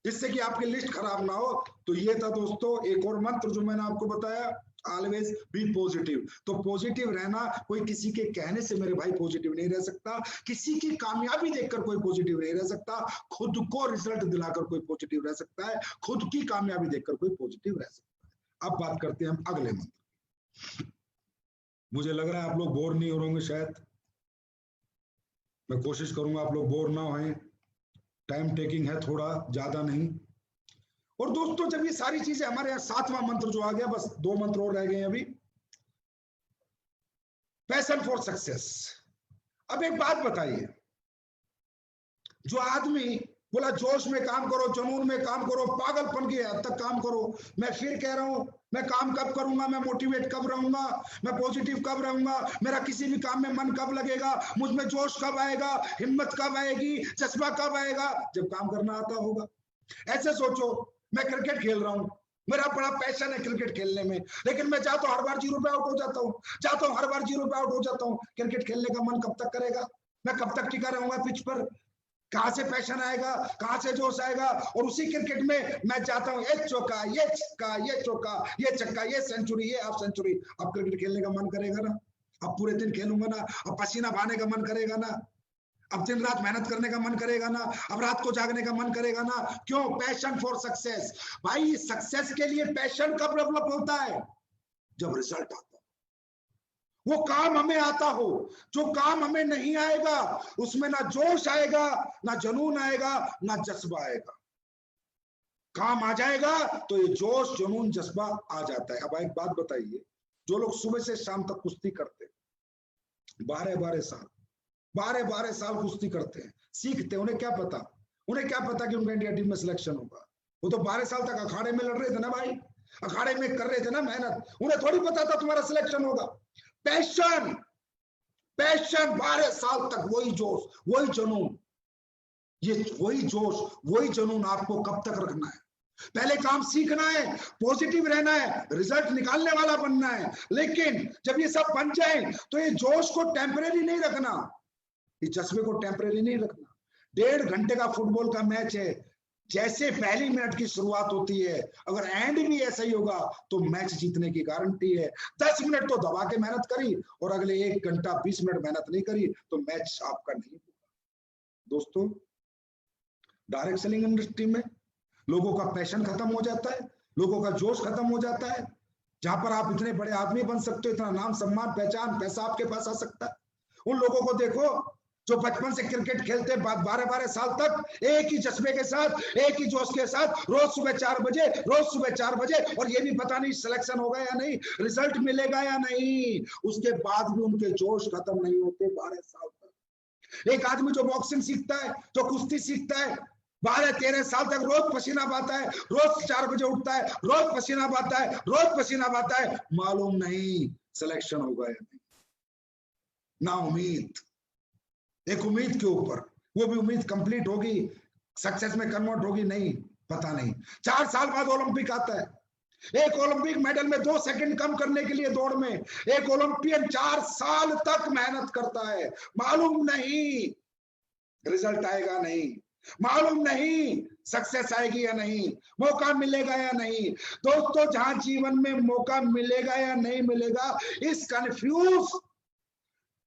जिससे कि आपकी लिस्ट खराब ना हो। तो ये था दोस्तों एक और मंत्र जो मैंने आपको बताया, ऑलवेज बी पॉजिटिव। तो पॉजिटिव रहना, कोई किसी के कहने से मेरे भाई पॉजिटिव नहीं रह सकता, किसी की कामयाबी देखकर कोई पॉजिटिव नहीं रह सकता, खुद को रिजल्ट दिलाकर कोई पॉजिटिव रह सकता है, खुद की कामयाबी देखकर कोई पॉजिटिव रह सकता है। अब बात करते हैं हम अगले मंत्र। मुझे लग रहा है आप लोग बोर नहीं हो रहे, शायद मैं कोशिश करूंगा आप लोग बोर ना हों, टाइम टेकिंग है थोड़ा, ज्यादा नहीं। और दोस्तों जब ये सारी चीजें हमारे यहाँ 7वां मंत्र जो आ गया, बस 2 मंत्र और रह गए अभी, पैशन फॉर सक्सेस। अब एक बात बताइए, जो आदमी बोला जोश में काम करो, जुनून में काम करो, पागलपन की हद तक काम करो, मैं फिर कह रहा हूं, मैं काम कब करूंगा, मैं मोटिवेट कब रहूंगा, मैं पॉजिटिव कब रहूंगा, मेरा किसी भी काम में मन कब लगेगा, मुझ में जोश कब आएगा, हिम्मत कब आएगी, जज्बा कब आएगा? जब काम करना आता होगा। ऐसे सोचो, मैं क्रिकेट खेल रहा हूं, मेरा बड़ा पैशन है क्रिकेट खेलने में, लेकिन मैं चाहता हूं हर बार 0 पे आउट हो जाता हूं, चाहता हूं हर बार 0 पे आउट हो जाता हूं। क्रिकेट खेलने का मन कब तक करेगा? मैं कब तक टिका रहूंगा पिच पर? कहां से पैशन आएगा, कहां से जोश आएगा? और उसी क्रिकेट में मैं चाहता हूं ये चौका, ये छक्का, ये चौका, ये छक्का, ये सेंचुरी, ये हाफ सेंचुरी। अब क्रिकेट खेलने का मन करेगा ना? अब पूरे दिन खेलूंगा ना? अब पसीना बहाने का मन करेगा ना? अब दिन रात मेहनत करने का मन करेगा ना? अब रात को जागने का मन करेगा ना? क्यों? Passion for success. भाई सक्सेस के लिए पैशन कब डेवलप होता है? जब रिजल्ट आता है, वो काम हमें आता हो। जो काम हमें नहीं आएगा उसमें ना जोश आएगा, ना जुनून आएगा, ना जज्बा आएगा। काम आ जाएगा तो ये जोश, जुनून, जज्बा आ जाता है। अब एक बात बताइए, जो लोग सुबह से शाम तक कुश्ती करते हैं, 12 साल कुश्ती करते हैं, सीखते हैं, उन्हें क्या पता कि उनका इंडिया टीम में सिलेक्शन होगा? वो तो 12 साल तक अखाड़े में लड़ रहे थे ना भाई, अखाड़े में कर रहे थे ना मेहनत, उन्हें थोड़ी पता था तुम्हारा सिलेक्शन होगा। पैशन, पैशन 12 साल तक वही जोश, वही जुनून, ये वही जोश, वही जुनून आपको कब तक रखना है? पहले काम सीखना है, पॉजिटिव रहना है, रिजल्ट निकालने वाला बनना है। लेकिन जब ये सब बन जाए तो ये जोश को टेम्परेरी नहीं रखना, इस जज्बे को टेम्परेरी नहीं रखना। 1.5 घंटे का फुटबॉल का मैच है, जैसे पहली मिनट की शुरुआत होती है, अगर एंड भी ऐसा ही होगा तो मैच जीतने की गारंटी है। 10 मिनट तो दबा के मेहनत करी और अगले 1 घंटा 20 मिनट मेहनत नहीं करी तो मैच आपका नहीं होगा। दोस्तों, डायरेक्ट सेलिंग इंडस्ट्री में लोगों का पैशन खत्म हो जाता है, लोगों का जोश खत्म हो जाता है। जहां पर आप इतने बड़े आदमी बन सकते हो, इतना नाम सम्मान पहचान पैसा आपके पास आ सकता है, उन लोगों को देखो जो बचपन से क्रिकेट खेलते 12-12 साल तक एक ही जज्बे के साथ, एक ही जोश के साथ, रोज सुबह 4 बजे, और ये भी पता नहीं सिलेक्शन होगा या नहीं, रिजल्ट मिलेगा या नहीं, उसके बाद भी उनके जोश खत्म नहीं होते 12 साल तक। एक आदमी जो बॉक्सिंग सीखता है, जो कुश्ती सीखता है, 12-13 साल तक रोज पसीना बहाता है, रोज 4 बजे उठता है, रोज पसीना बहाता है, रोज पसीना बहाता है, मालूम नहीं सिलेक्शन होगा या नहीं, ना उम्मीद, एक उम्मीद के ऊपर, वो भी उम्मीद कंप्लीट होगी, सक्सेस में कन्वर्ट होगी नहीं, पता नहीं। 4 साल बाद ओलंपिक आता है, एक ओलंपिक मेडल में 2 सेकंड कम करने के लिए दौड़ में एक ओलंपियन 4 साल तक मेहनत करता है, मालूम नहीं रिजल्ट आएगा नहीं, मालूम नहीं सक्सेस आएगी या नहीं, मौका मिलेगा या नहीं। दोस्तों, जहां जीवन में मौका मिलेगा या नहीं मिलेगा, इस कंफ्यूज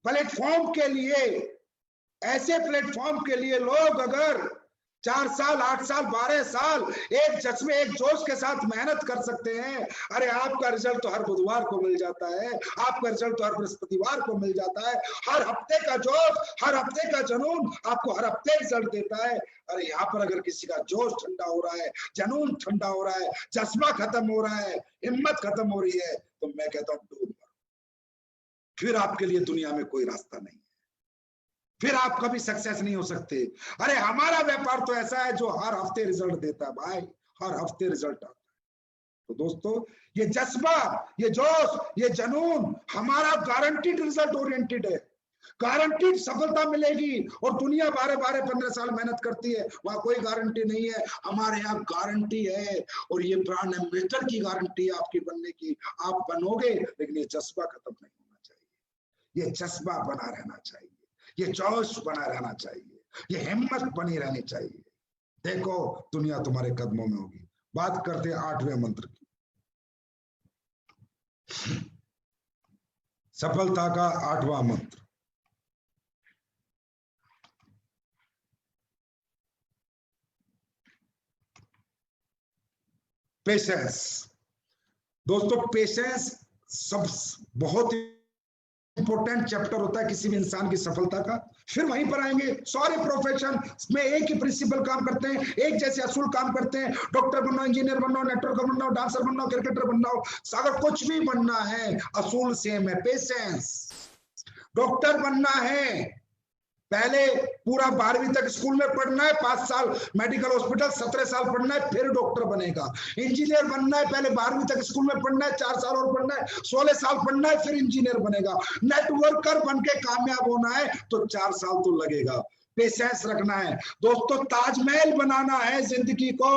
प्लेटफॉर्म के लिए, ऐसे प्लेटफॉर्म के लिए लोग अगर 4 साल 8 साल 12 साल एक जज्बे एक जोश के साथ मेहनत कर सकते हैं, अरे आपका रिजल्ट तो हर बुधवार को मिल जाता है, आपका रिजल्ट तो हर बृहस्पतिवार को मिल जाता है, हर हफ्ते का जोश, हर हफ्ते का जुनून आपको हर हफ्ते रिजल्ट देता है। अरे यहाँ पर अगर किसी का जोश ठंडा हो रहा है, जुनून ठंडा हो रहा है, जज्बा खत्म हो रहा है, हिम्मत खत्म हो रही है, तो मैं कहता हूँ डूब मरो, फिर आपके लिए दुनिया में कोई रास्ता नहीं, फिर आप कभी सक्सेस नहीं हो सकते। अरे हमारा व्यापार तो ऐसा है जो हर हफ्ते रिजल्ट देता है भाई, हर हफ्ते रिजल्ट आता है। तो दोस्तों, ये जज्बा, ये जोश, ये जुनून हमारा गारंटीड रिजल्ट ओरिएंटेड है, गारंटीड सफलता मिलेगी। और दुनिया 12-15 साल मेहनत करती है, वहां कोई गारंटी नहीं है, हमारे यहाँ गारंटी है, और ये ब्रांड एम्बेसडर की गारंटी है आपकी बनने की, आप बनोगे, लेकिन ये जज्बा खत्म नहीं होना चाहिए, ये जज्बा बना रहना चाहिए, ये जोश बना रहना चाहिए, ये हिम्मत बनी रहनी चाहिए। देखो दुनिया तुम्हारे कदमों में होगी। बात करते हैं 8वें मंत्र की, सफलता का 8वां मंत्र, पेशेंस। दोस्तों, पेशेंस सब बहुत इंपॉर्टेंट चैप्टर होता है किसी भी इंसान की सफलता का। फिर वहीं पर आएंगे, सारे प्रोफेशन में एक ही प्रिंसिपल काम करते हैं, एक जैसे असूल काम करते हैं, डॉक्टर बनना, इंजीनियर बनना, नेटवर्कर बनना, डांसर बनना, क्रिकेटर बनना, अगर कुछ भी बनना है असूल सेम है, पेशेंस। डॉक्टर बनना है, पहले पूरा 12वीं तक स्कूल में पढ़ना है, 5 साल मेडिकल हॉस्पिटल, 17 साल पढ़ना है, फिर डॉक्टर बनेगा। इंजीनियर बनना है, पहले 12वीं तक स्कूल में पढ़ना है, 4 साल और पढ़ना है, 16 साल पढ़ना है, फिर इंजीनियर बनेगा। नेटवर्कर बन के कामयाब होना है तो 4 साल तो लगेगा। पेशेंस रखना है दोस्तों। ताजमहल बनाना है जिंदगी को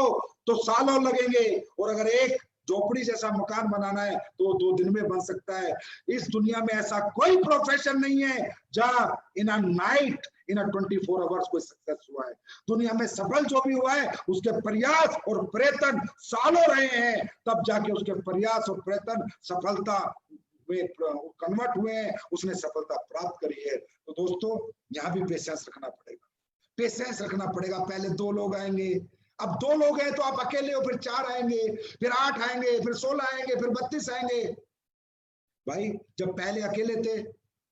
तो सालों लगेंगे, और अगर एक झोपड़ी जैसा मकान बनाना है तो 2 दिन में बन सकता है। इस दुनिया में ऐसा कोई प्रोफेशन नहीं है जहां इन अ नाइट, इन 24 आवर्स कोई सक्सेस हुआ है। दुनिया में सफल जो भी हुआ है उसके प्रयास और प्रयत्न सालों रहे हैं, तब जाके उसके प्रयास और प्रयत्न सफलता में कन्वर्ट हुए हैं, उसने सफलता प्राप्त करी है। तो दोस्तों, यहाँ भी पेशेंस रखना पड़ेगा, पेशेंस रखना पड़ेगा। पहले 2 लोग आएंगे, अब 2 लोग हैं तो आप अकेले हो, फिर 4 आएंगे, फिर 8 आएंगे, फिर 16 आएंगे, फिर 32 आएंगे। भाई जब पहले अकेले थे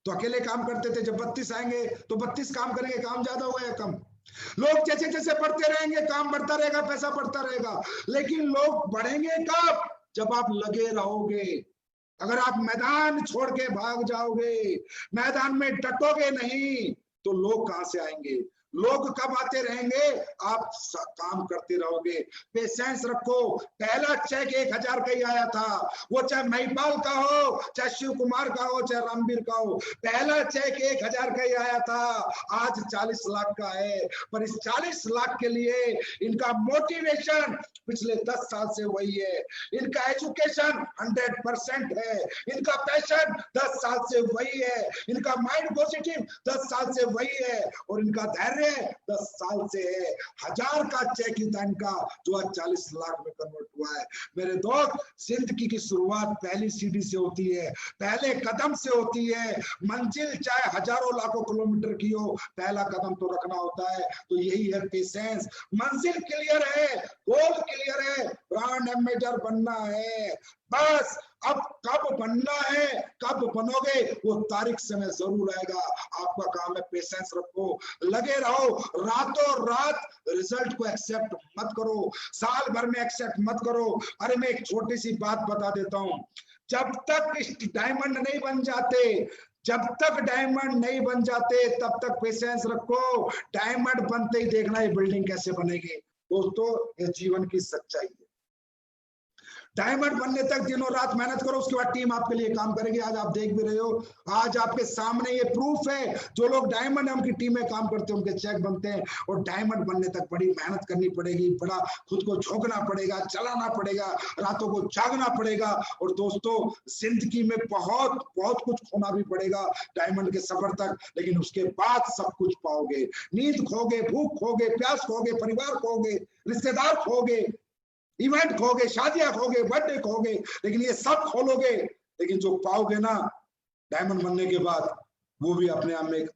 तो अकेले काम करते थे, जब 32 आएंगे तो 32 काम करेंगे, काम ज्यादा होगा या कम? लोग जैसे जैसे बढ़ते रहेंगे काम बढ़ता रहेगा, पैसा बढ़ता रहेगा, लेकिन लोग बढ़ेंगे कब? जब आप लगे रहोगे। अगर आप मैदान छोड़ के भाग जाओगे, मैदान में डटोगे नहीं, तो लोग कहां से आएंगे? लोग कब आते रहेंगे, आप काम करते रहोगे, पेशेंस रखो। पहला चेक 1000 का ही आया था, वो चाहे महिपाल का हो, चाहे शिव कुमार का हो, चाहे रामवीर का हो, पहला चेक 1000 का ही आया था। आज 40 लाख का है, पर इस 40 लाख के लिए इनका मोटिवेशन पिछले 10 साल से वही है, इनका एजुकेशन 100% है, इनका पैशन 10 साल से वही है, इनका माइंड पॉजिटिव 10 साल से वही है, और इनका धैर्य 10 साल से है। 1000 का चेक ही था इनका, जो आज 40 लाख में कन्वर्ट हुआ है। मेरे दोस्त, जिंदगी की शुरुआत पहली सीढ़ी से होती है, पहले कदम से होती है। मंजिल चाहे हजारों लाखों किलोमीटर की हो, पहला कदम तो रखना होता है। तो यही है पेशेंस। मंजिल क्लियर है, गोल क्लियर है, ब्रांड एम्बेसडर बनना है, बस अब कब बनना है, कब बनोगे, वो तारीख समय जरूर आएगा। आपका काम है पेशेंस रखो, लगे रहो, रातों रात रिजल्ट को एक्सेप्ट मत करो, साल भर में एक्सेप्ट मत करो। अरे मैं एक छोटी सी बात बता देता हूं, जब तक डायमंड नहीं बन जाते, जब तक डायमंड नहीं बन जाते, तब तक पेशेंस रखो। डायमंड बनते ही देखना ये बिल्डिंग कैसे बनेगी। दोस्तों, ये जीवन की सच्चाई है। डायमंड बनने तक दिनों रात मेहनत करो, उसके बाद टीम आपके लिए काम करेगी। आज आप देख भी रहे हो, आज आपके सामने ये प्रूफ है, जो लोग डायमंड है उनकी टीमें काम करते हैं, उनके चेक बनते हैं। और डायमंड बनने तक बड़ी मेहनत करनी पड़ेगी, बड़ा खुद को झोंकना पड़ेगा, चलाना पड़ेगा, रातों को जागना पड़ेगा। और दोस्तों, जिंदगी में बहुत बहुत कुछ खोना भी पड़ेगा डायमंड के सफर तक, लेकिन उसके बाद सब कुछ पाओगे। नींद खोगे, भूख खोगे, प्यास खोगे, परिवार खोगे, रिश्तेदार खोगे, इवेंट खोगे, शादियां खोगे, बर्थडे खोगे, लेकिन ये सब खोलोगे। लेकिन जो पाओगे ना डायमंड बनने के बाद, वो भी अपने आप में एक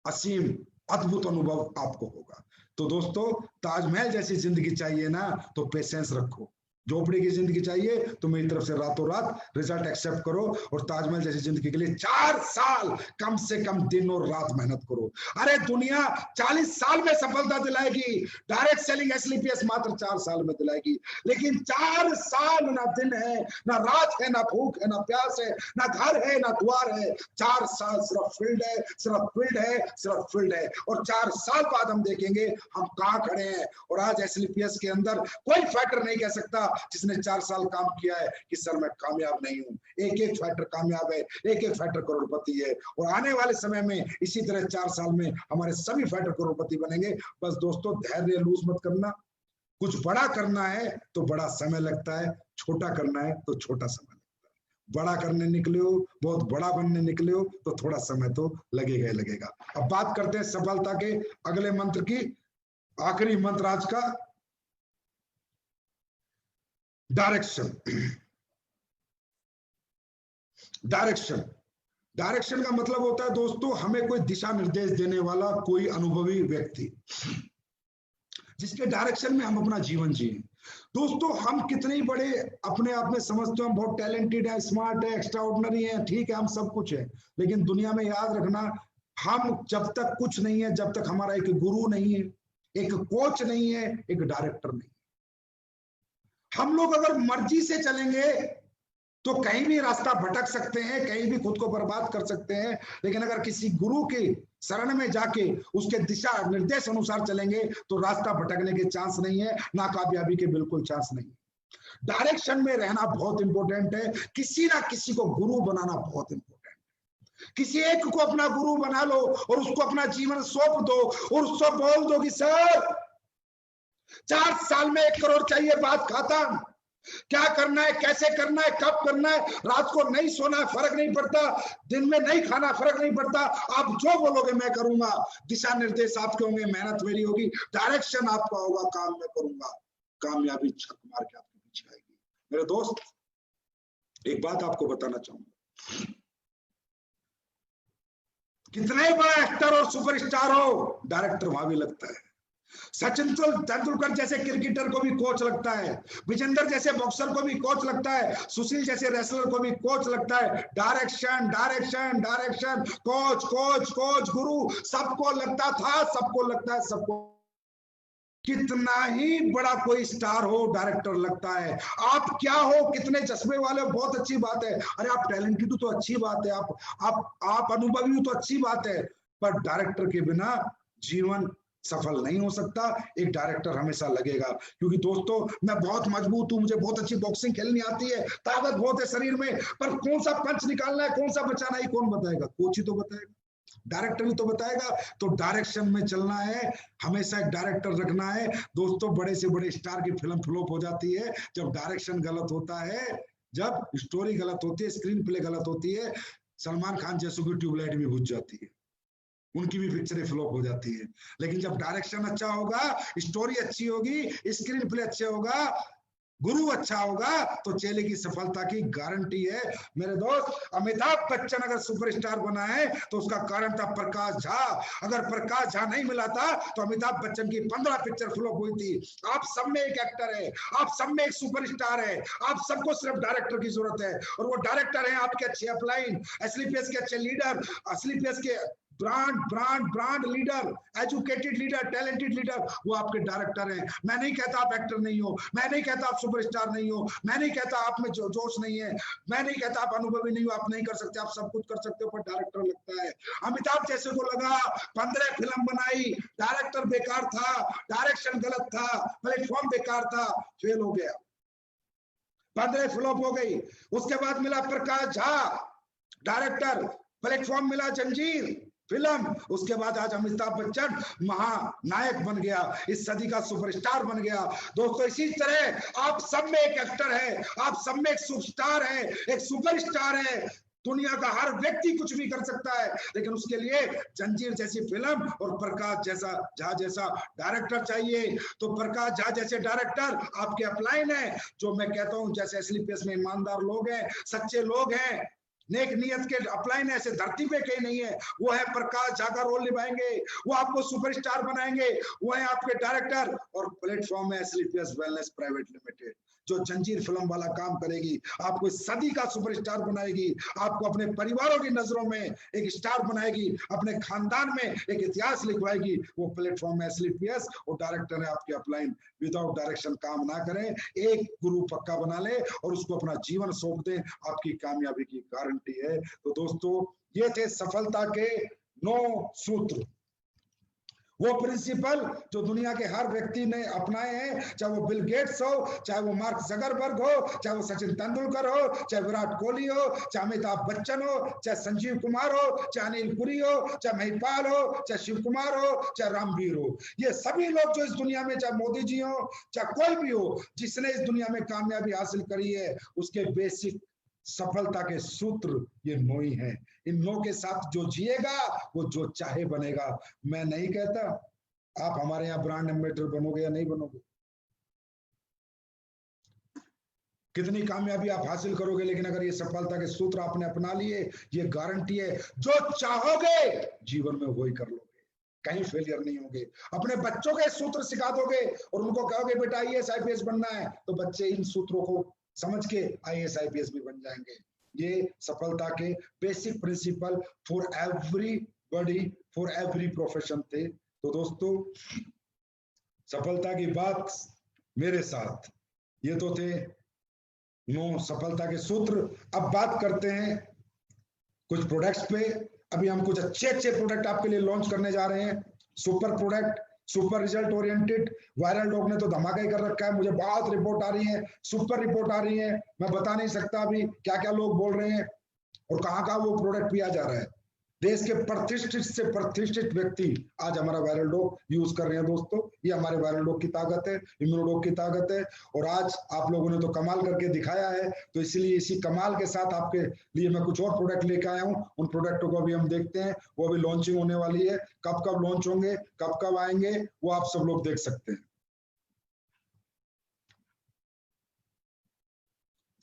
असीम अद्भुत अनुभव आपको होगा। तो दोस्तों, ताजमहल जैसी जिंदगी चाहिए ना, तो पेशेंस रखो। झोपड़ी की जिंदगी चाहिए तो मेरी तरफ से रातों रात रिजल्ट एक्सेप्ट करो। और ताजमहल जैसी जिंदगी के लिए 4 साल कम से कम दिन और रात मेहनत करो। अरे दुनिया 40 साल में सफलता दिलाएगी, डायरेक्ट सेलिंग एसएलपीएस मात्र 4 साल में दिलाएगी, लेकिन 4 साल ना दिन है, ना रात है, ना भूख है, ना प्यास है, ना घर है, ना द्वार है। 4 साल सिर्फ फील्ड है, सिर्फ फील्ड है, सिर्फ फील्ड है। और 4 साल बाद हम देखेंगे हम कहां खड़े हैं। और आज एसएलपीएस के अंदर कोई फैक्टर नहीं कह सकता जिसने 4 साल काम किया है कि सर मैं कामयाब नहीं हूं। एक एक फैक्टर कामयाब है, एक एक फैक्टर करोड़पति है। और आने वाले समय में इसी तरह 4 साल में हमारे सभी फैक्टर करोड़पति बनेंगे। बस दोस्तों, धैर्य लूज मत करना। कुछ बड़ा करना है तो बड़ा समय लगता है, छोटा करना है तो छोटा समय लगता है। बड़ा करने निकले हो, बहुत बड़ा बनने निकले हो, तो थोड़ा समय तो लगेगा ही लगेगा। अब बात करते हैं सफलता के अगले मंत्र की। आखिरी मंत्र आज का, डायरेक्शन। डायरेक्शन डायरेक्शन का मतलब होता है दोस्तों, हमें कोई दिशा निर्देश देने वाला कोई अनुभवी व्यक्ति, जिसके डायरेक्शन में हम अपना जीवन जिए। दोस्तों, हम कितने बड़े अपने आप में समझते हो, हम बहुत टैलेंटेड है, स्मार्ट है, एक्स्ट्राऑर्डिनरी है, ठीक है, हम सब कुछ है, लेकिन दुनिया में याद रखना, हम जब तक कुछ नहीं है, जब तक हमारा एक गुरु नहीं है, एक कोच नहीं है, एक डायरेक्टर नहीं। हम लोग अगर मर्जी से चलेंगे तो कहीं भी रास्ता भटक सकते हैं, कहीं भी खुद को बर्बाद कर सकते हैं, लेकिन अगर किसी गुरु के शरण में जाके उसके दिशा निर्देश अनुसार चलेंगे तो रास्ता भटकने के चांस नहीं है, नाकामयाबी के बिल्कुल चांस नहीं है। डायरेक्शन में रहना बहुत इंपॉर्टेंट है, किसी ना किसी को गुरु बनाना बहुत इंपॉर्टेंट है। किसी एक को अपना गुरु बना लो और उसको अपना जीवन सौंप दो और उसको बोल दो कि सर 4 साल में 1 करोड़ चाहिए, बात खत्म। क्या करना है, कैसे करना है, कब करना है, रात को नहीं सोना है, फर्क नहीं पड़ता, दिन में नहीं खाना, फर्क नहीं पड़ता, आप जो बोलोगे मैं करूंगा। दिशा निर्देश आपके होंगे, मेहनत मेरी होगी, डायरेक्शन आपका होगा, काम मैं करूंगा, कामयाबी छक मार के आपके पीछे आएगी। मेरे दोस्त, एक बात आपको बताना चाहूंगा, कितने बड़ा एक्टर और सुपरस्टार हो, डायरेक्टर वहां भी लगता है। सचिन तेंदुलकर जैसे क्रिकेटर को भी कोच लगता है, विजेंद्र जैसे बॉक्सर को भी कोच लगता है, सुशील जैसे रेसलर को भी कोच लगता है। Direction direction direction, coach coach coach, गुरु, सबको लगता था, सबको लगता है, सबको। कितना ही बड़ा कोई स्टार हो, डायरेक्टर लगता है। आप क्या हो, कितने चश्मे वाले हो, बहुत अच्छी बात है, अरे आप टैलेंटेड हो तो अच्छी बात है, आप अनुभवी हो तो अच्छी बात है, पर डायरेक्टर के बिना जीवन सफल नहीं हो सकता। एक डायरेक्टर हमेशा लगेगा, क्योंकि दोस्तों मैं बहुत मजबूत हूं, मुझे बहुत अच्छी बॉक्सिंग खेलनी आती है, ताकत बहुत है शरीर में, पर कौन सा पंच निकालना है, कौन सा बचाना है, कौन बताएगा? कोच ही तो बताएगा, डायरेक्टर भी तो बताएगा। तो डायरेक्शन में चलना है, हमेशा एक डायरेक्टर रखना है। दोस्तों बड़े से बड़े स्टार की फिल्म फ्लॉप हो जाती है जब डायरेक्शन गलत होता है, जब स्टोरी गलत होती है, स्क्रीन प्ले गलत होती है। सलमान खान जैसों की ट्यूबलाइट भी बुझ जाती है, उनकी भी पिक्चरें फ्लॉप हो जाती है। लेकिन जब डायरेक्शन अच्छा होगा, स्टोरी अच्छी होगी, स्क्रीन प्ले अच्छा होगा, गुरु अच्छा होगा, तो चेले की सफलता की गारंटी है। मेरे दोस्त, अमिताभ बच्चन अगर सुपरस्टार बना है तो उसका कारण था प्रकाश झा। अगर प्रकाश झा नहीं मिला था तो अमिताभ बच्चन की 15 पिक्चर फ्लॉप हुई थी। आप सब में एक एक्टर है, आप सब में एक सुपरस्टार है, आप सबको सिर्फ डायरेक्टर की जरूरत है, और वो डायरेक्टर है आपके अच्छे अपलाइन, एसलीपीएस के अच्छे लीडर, एसलीपीएस के brand leader, educated leader, talented leader, वो आपके डायरेक्टर हैं। मैं नहीं कहता आप एक्टर नहीं हो, मैं नहीं कहता आप सुपरस्टार नहीं हो, मैं नहीं कहता आप में जोश नहीं है, मैं नहीं कहता आप अनुभवी नहीं हो, आप नहीं कर सकते, आप सब कुछ कर सकते हो, पर डायरेक्टर लगता है। अमिताभ जैसे को लगा, 15 फिल्म बनाई, डायरेक्टर बेकार था, डायरेक्शन गलत था, प्लेटफॉर्म बेकार था, फेल हो गया, 15 फ्लॉप हो गई। उसके बाद मिला प्रकाश झा डायरेक्टर, प्लेटफॉर्म मिला जंजीर फिल्म, उसके बाद आज अमिताभ बच्चन महानायक बन गया, इस सदी का सुपरस्टार बन गया। दोस्तों इसी तरह आप सब में एक एक्टर है, आप सब में एक सुपरस्टार है, एक सुपरस्टार है। दुनिया का हर व्यक्ति कुछ भी कर सकता है, लेकिन उसके लिए जंजीर जैसी फिल्म और प्रकाश झा जैसा डायरेक्टर चाहिए। तो प्रकाश झा जैसे डायरेक्टर आपके अपलाइन है, जो मैं कहता हूं जैसे एसलीपीएस में ईमानदार लोग हैं, सच्चे लोग हैं, नेक नियत के अपलाइन ऐसे धरती पे कहीं नहीं है। वो है प्रकाश झा का रोल निभाएंगे, वो आपको सुपरस्टार बनाएंगे, वो है आपके डायरेक्टर। और प्लेटफॉर्म है एसलीपीएस वेलनेस प्राइवेट लिमिटेड, जो जंजीर फिल्म वाला काम करेगी, आपको सदी का सुपरस्टार बनाएगी, आपको अपने परिवारों की नजरों में एक स्टार बनाएगी, अपने खानदान में एक इतिहास लिखवाएगी। वो प्लेटफॉर्म है एसलीपीएस, और डायरेक्टर है आपके अपलाइन। विदाउट डायरेक्शन काम ना करें, एक गुरु पक्का बना ले और उसको अपना जीवन सौंप दें, आपकी कामयाबी की गारंटी है। तो दोस्तों ये थे सफलता के 9 सूत्र, वो प्रिंसिपल जो दुनिया के हर व्यक्ति ने अपनाए हैं, चाहे वो बिल गेट्स हो, चाहे वो मार्क जकरबर्ग हो, चाहे वो सचिन तेंदुलकर हो, चाहे विराट कोहली हो, चाहे अमिताभ बच्चन हो, चाहे संजीव कुमार हो, चाहे अनिल पुरी हो, चाहे महिपाल हो, चाहे शिव कुमार हो, चाहे रामवीर हो। ये सभी लोग जो इस दुनिया में, चाहे मोदी जी हो, चाहे कोई भी हो, जिसने इस दुनिया में कामयाबी हासिल करी है, उसके बेसिक सफलता के सूत्र ये 9 ही हैं। इन 9 के साथ जो जिएगा वो जो चाहे बनेगा। मैं नहीं कहता आप हमारे यहाँ ब्रांड एम्बेसडर बनोगे या नहीं बनोगे, कितनी कामयाबी आप हासिल करोगे, लेकिन अगर ये सफलता के सूत्र आपने अपना लिए, ये गारंटी है जो चाहोगे जीवन में वही कर लोगे, कहीं फेलियर नहीं होगे। अपने बच्चों के सूत्र सिखा दोगे और उनको कहोगे बेटा आईएएस आईपीएस बनना है, तो बच्चे इन सूत्रों को समझ के आईएएस आईपीएस भी बन जाएंगे। ये सफलता के basic principle for everybody, for every profession थे। तो दोस्तों सफलता की बात मेरे साथ, ये तो थे 9 सफलता के सूत्र। अब बात करते हैं कुछ प्रोडक्ट्स पे। अभी हम कुछ अच्छे प्रोडक्ट आपके लिए लॉन्च करने जा रहे हैं, super product, super result oriented. Viral dog ने तो धमाका ही कर रखा है, मुझे बहुत रिपोर्ट आ रही है, सुपर रिपोर्ट आ रही है, मैं बता नहीं सकता अभी क्या क्या लोग बोल रहे हैं और कहाँ वो प्रोडक्ट पिया जा रहा है। देश के प्रतिष्ठित से प्रतिष्ठित व्यक्ति आज हमारा वायरल डॉग यूज कर रहे हैं। दोस्तों ये हमारे वायरल डॉग की ताकत है, इम्यूनोडॉग की ताकत है, और आज आप लोगों ने तो कमाल करके दिखाया है, तो इसलिए इसी कमाल के साथ आपके लिए मैं कुछ और प्रोडक्ट लेकर आया हूं। उन प्रोडक्टों को अभी हम देखते हैं, वो अभी लॉन्चिंग होने वाली है। कब लॉन्च होंगे, कब आएंगे, वो आप सब लोग देख सकते हैं।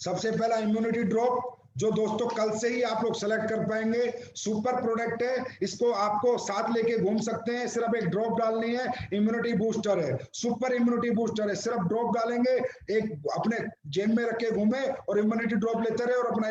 सबसे पहला इम्यूनिटी ड्रॉप, जो दोस्तों कल से ही आप लोग सेलेक्ट कर पाएंगे। सुपर प्रोडक्ट है, इसको आपको साथ लेके घूम सकते हैं, सिर्फ एक ड्रॉप डालनी है। इम्यूनिटी बूस्टर है, सुपर इम्यूनिटी बूस्टर है, सिर्फ ड्रॉप डालेंगे, एक अपने जेब में रख के घूमे और इम्यूनिटी ड्रॉप लेते रहे और अपना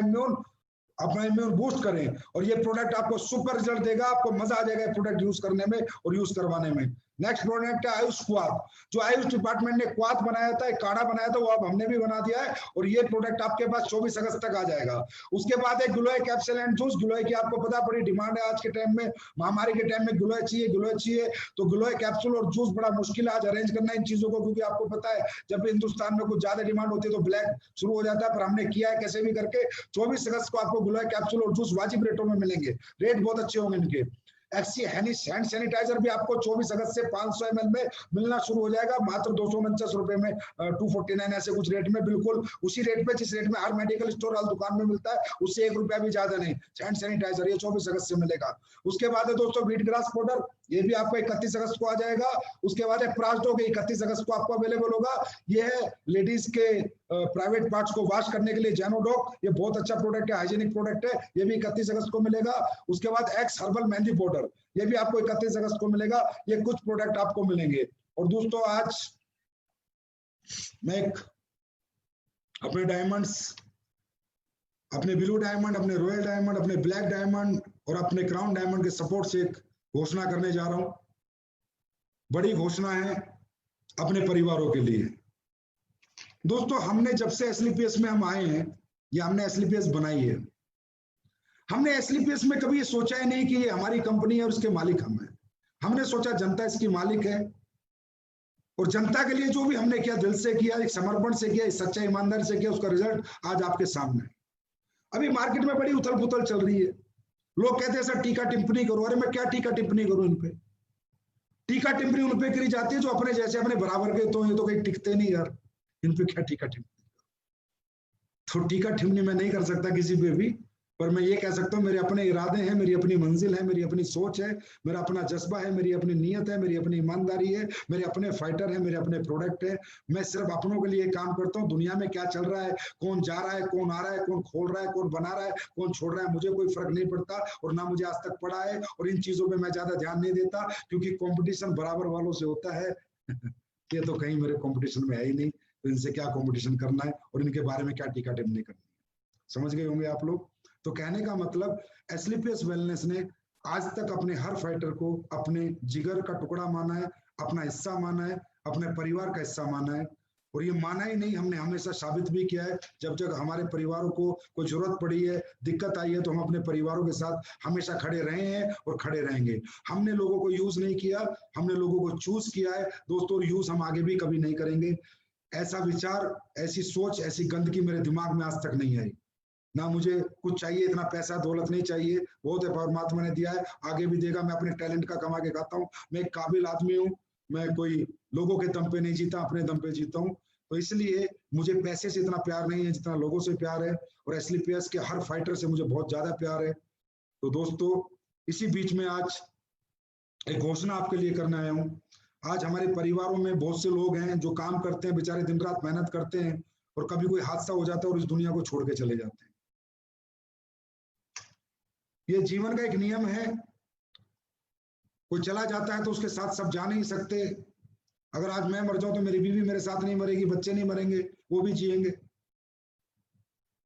इम्यून बूस्ट करें। और ये प्रोडक्ट आपको सुपर रिजल्ट देगा, आपको मजा आ जाएगा प्रोडक्ट यूज करने में और यूज करवाने में। नेक्स्ट प्रोडक्ट है आयुष क्वाथ, जो आयुष डिपार्टमेंट ने क्वाथ बनाया था, एक काढ़ा बनाया था, वो अब हमने भी बना दिया है और ये प्रोडक्ट आपके पास 24 अगस्त तक आ जाएगा। उसके बाद एक गिलोय कैप्सूल एंड जूस। गिलोय की आपको पता बड़ी डिमांड है आज के टाइम में, महामारी के टाइम में गिलोय चाहिए, गिलोय चाहिए। तो गिलोय कैप्सूल और जूस बड़ा मुश्किल है आज अरेंज करना इन चीजों को, क्योंकि आपको पता है जब भी हिंदुस्तान में कुछ ज्यादा डिमांड होती है तो ब्लैक शुरू हो जाता है, पर हमने किया है कैसे भी करके। 24 अगस्त को आपको गिलोय कैप्सूल और जूस वाजिब रेटों में मिलेंगे, रेट बहुत अच्छे होंगे इनके। एक्सी हैंड सैनिटाइजर भी आपको 24 अगस्त से 500 ml में मिलना शुरू हो जाएगा, मात्र 249 रुपए में, 249 ऐसे कुछ रेट में, बिल्कुल उसी रेट पे जिस रेट में हर मेडिकल स्टोर हर दुकान में मिलता है, उससे 1 रुपया भी ज्यादा नहीं। हैंड सैनिटाइजर ये 24 अगस्त से मिलेगा। उसके बाद है दोस्तों व्हीट ग्रास पाउडर, ये भी आपको 31 अगस्त को आ जाएगा। उसके बाद है प्रासडॉग, 31 अगस्त को आपको अवेलेबल होगा। ये है लेडीज के प्राइवेट पार्ट्स को वॉश करने के लिए जैनोडॉग, ये बहुत अच्छा प्रोडक्ट है, हाइजीनिक प्रोडक्ट है, ये भी 31 अगस्त को मिलेगा। उसके बाद एक्स हर्बल मेहंदी पाउडर, ये भी आपको 31 अगस्त को मिलेगा। ये कुछ प्रोडक्ट आपको मिलेंगे। और दोस्तों आज मैं अपने डायमंड्स, अपने ब्लू डायमंड, अपने रॉयल डायमंड, अपने ब्लैक डायमंड और अपने क्राउन डायमंड के सपोर्ट से एक घोषणा करने जा रहा हूं। बड़ी घोषणा है अपने परिवारों के लिए। दोस्तों हमने जब से एसलीपीएस में हम आए हैं, या हमने एसलीपीएस बनाई है, हमने एसलीपीएस में कभी ये सोचा ही नहीं कि ये हमारी कंपनी है और उसके मालिक हम हैं। हमने सोचा जनता इसकी मालिक है और जनता के लिए जो भी हमने किया दिल से किया, एक समर्पण से किया, सच्चा ईमानदारी से किया, उसका रिजल्ट आज आपके सामने। अभी मार्केट में बड़ी उथल पुथल चल रही है, लोग कहते हैं सर टीका टिप्पणी करो। अरे मैं क्या टीका टिप्पणी करूं इन पे? टीका टिप्पणी उन पे करी जाती है जो अपने जैसे अपने बराबर के, तो ये तो कहीं टिकते नहीं यार, इन पे क्या टीका टिप्पणी। तो टीका टिप्पणी मैं नहीं कर सकता किसी पे भी, पर मैं ये कह सकता हूँ मेरे अपने इरादे हैं, मेरी अपनी मंजिल है, मेरी अपनी सोच है, मेरा अपना जज्बा है, मेरी अपनी नीयत है, मेरी अपनी ईमानदारी है, मेरे अपने फाइटर है, मेरे अपने प्रोडक्ट है। मैं सिर्फ अपनों के लिए काम करता हूँ। दुनिया में क्या चल रहा है, कौन जा रहा है, कौन आ रहा है, कौन खोल रहा है, कौन बना रहा है, कौन छोड़ रहा है, मुझे कोई फर्क नहीं पड़ता और ना मुझे आज तक पड़ा है। और इन चीजों में मैं ज्यादा ध्यान नहीं देता, क्योंकि कॉम्पिटिशन बराबर वालों से होता है। ये तो कहीं मेरे कॉम्पिटिशन में है ही नहीं, तो इनसे क्या कॉम्पिटिशन करना है और इनके बारे में क्या टीका टिप्पणी करनी है। समझ गए होंगे आप लोग। तो कहने का मतलब एसलीपीएस वेलनेस ने आज तक अपने हर फाइटर को अपने जिगर का टुकड़ा माना है, अपना हिस्सा माना है, अपने परिवार का हिस्सा माना है। और ये माना ही नहीं, हमने हमेशा साबित भी किया है। जब जब हमारे परिवारों को कोई जरूरत पड़ी है, दिक्कत आई है, तो हम अपने परिवारों के साथ हमेशा खड़े रहे हैं और खड़े रहेंगे। हमने लोगों को यूज नहीं किया, हमने लोगों को चूज किया है दोस्तों। यूज हम आगे भी कभी नहीं करेंगे। ऐसा विचार, ऐसी सोच, ऐसी गंदगी मेरे दिमाग में आज तक नहीं आई। ना मुझे कुछ चाहिए, इतना पैसा दौलत नहीं चाहिए, बहुत है परमात्मा ने दिया है, आगे भी देगा। मैं अपने टैलेंट का कमा के खाता हूँ। मैं एक काबिल आदमी हूँ, मैं कोई लोगों के दम पे नहीं जीता, अपने दम पे जीता हूँ। तो इसलिए मुझे पैसे से इतना प्यार नहीं है जितना लोगों से प्यार है, और एसलीपीएस के हर फाइटर से मुझे बहुत ज्यादा प्यार है। तो दोस्तों इसी बीच में आज एक घोषणा आपके लिए करने आया हूँ। आज हमारे परिवारों में बहुत से लोग हैं जो काम करते हैं, बेचारे दिन रात मेहनत करते हैं, और कभी कोई हादसा हो जाता है और इस दुनिया को छोड़ के चले जाते हैं। ये जीवन का एक नियम है, कोई चला जाता है तो उसके साथ सब जा नहीं सकते। अगर आज मैं मर जाऊं तो मेरी बीवी मेरे साथ नहीं मरेगी, बच्चे नहीं मरेंगे, वो भी जिएंगे,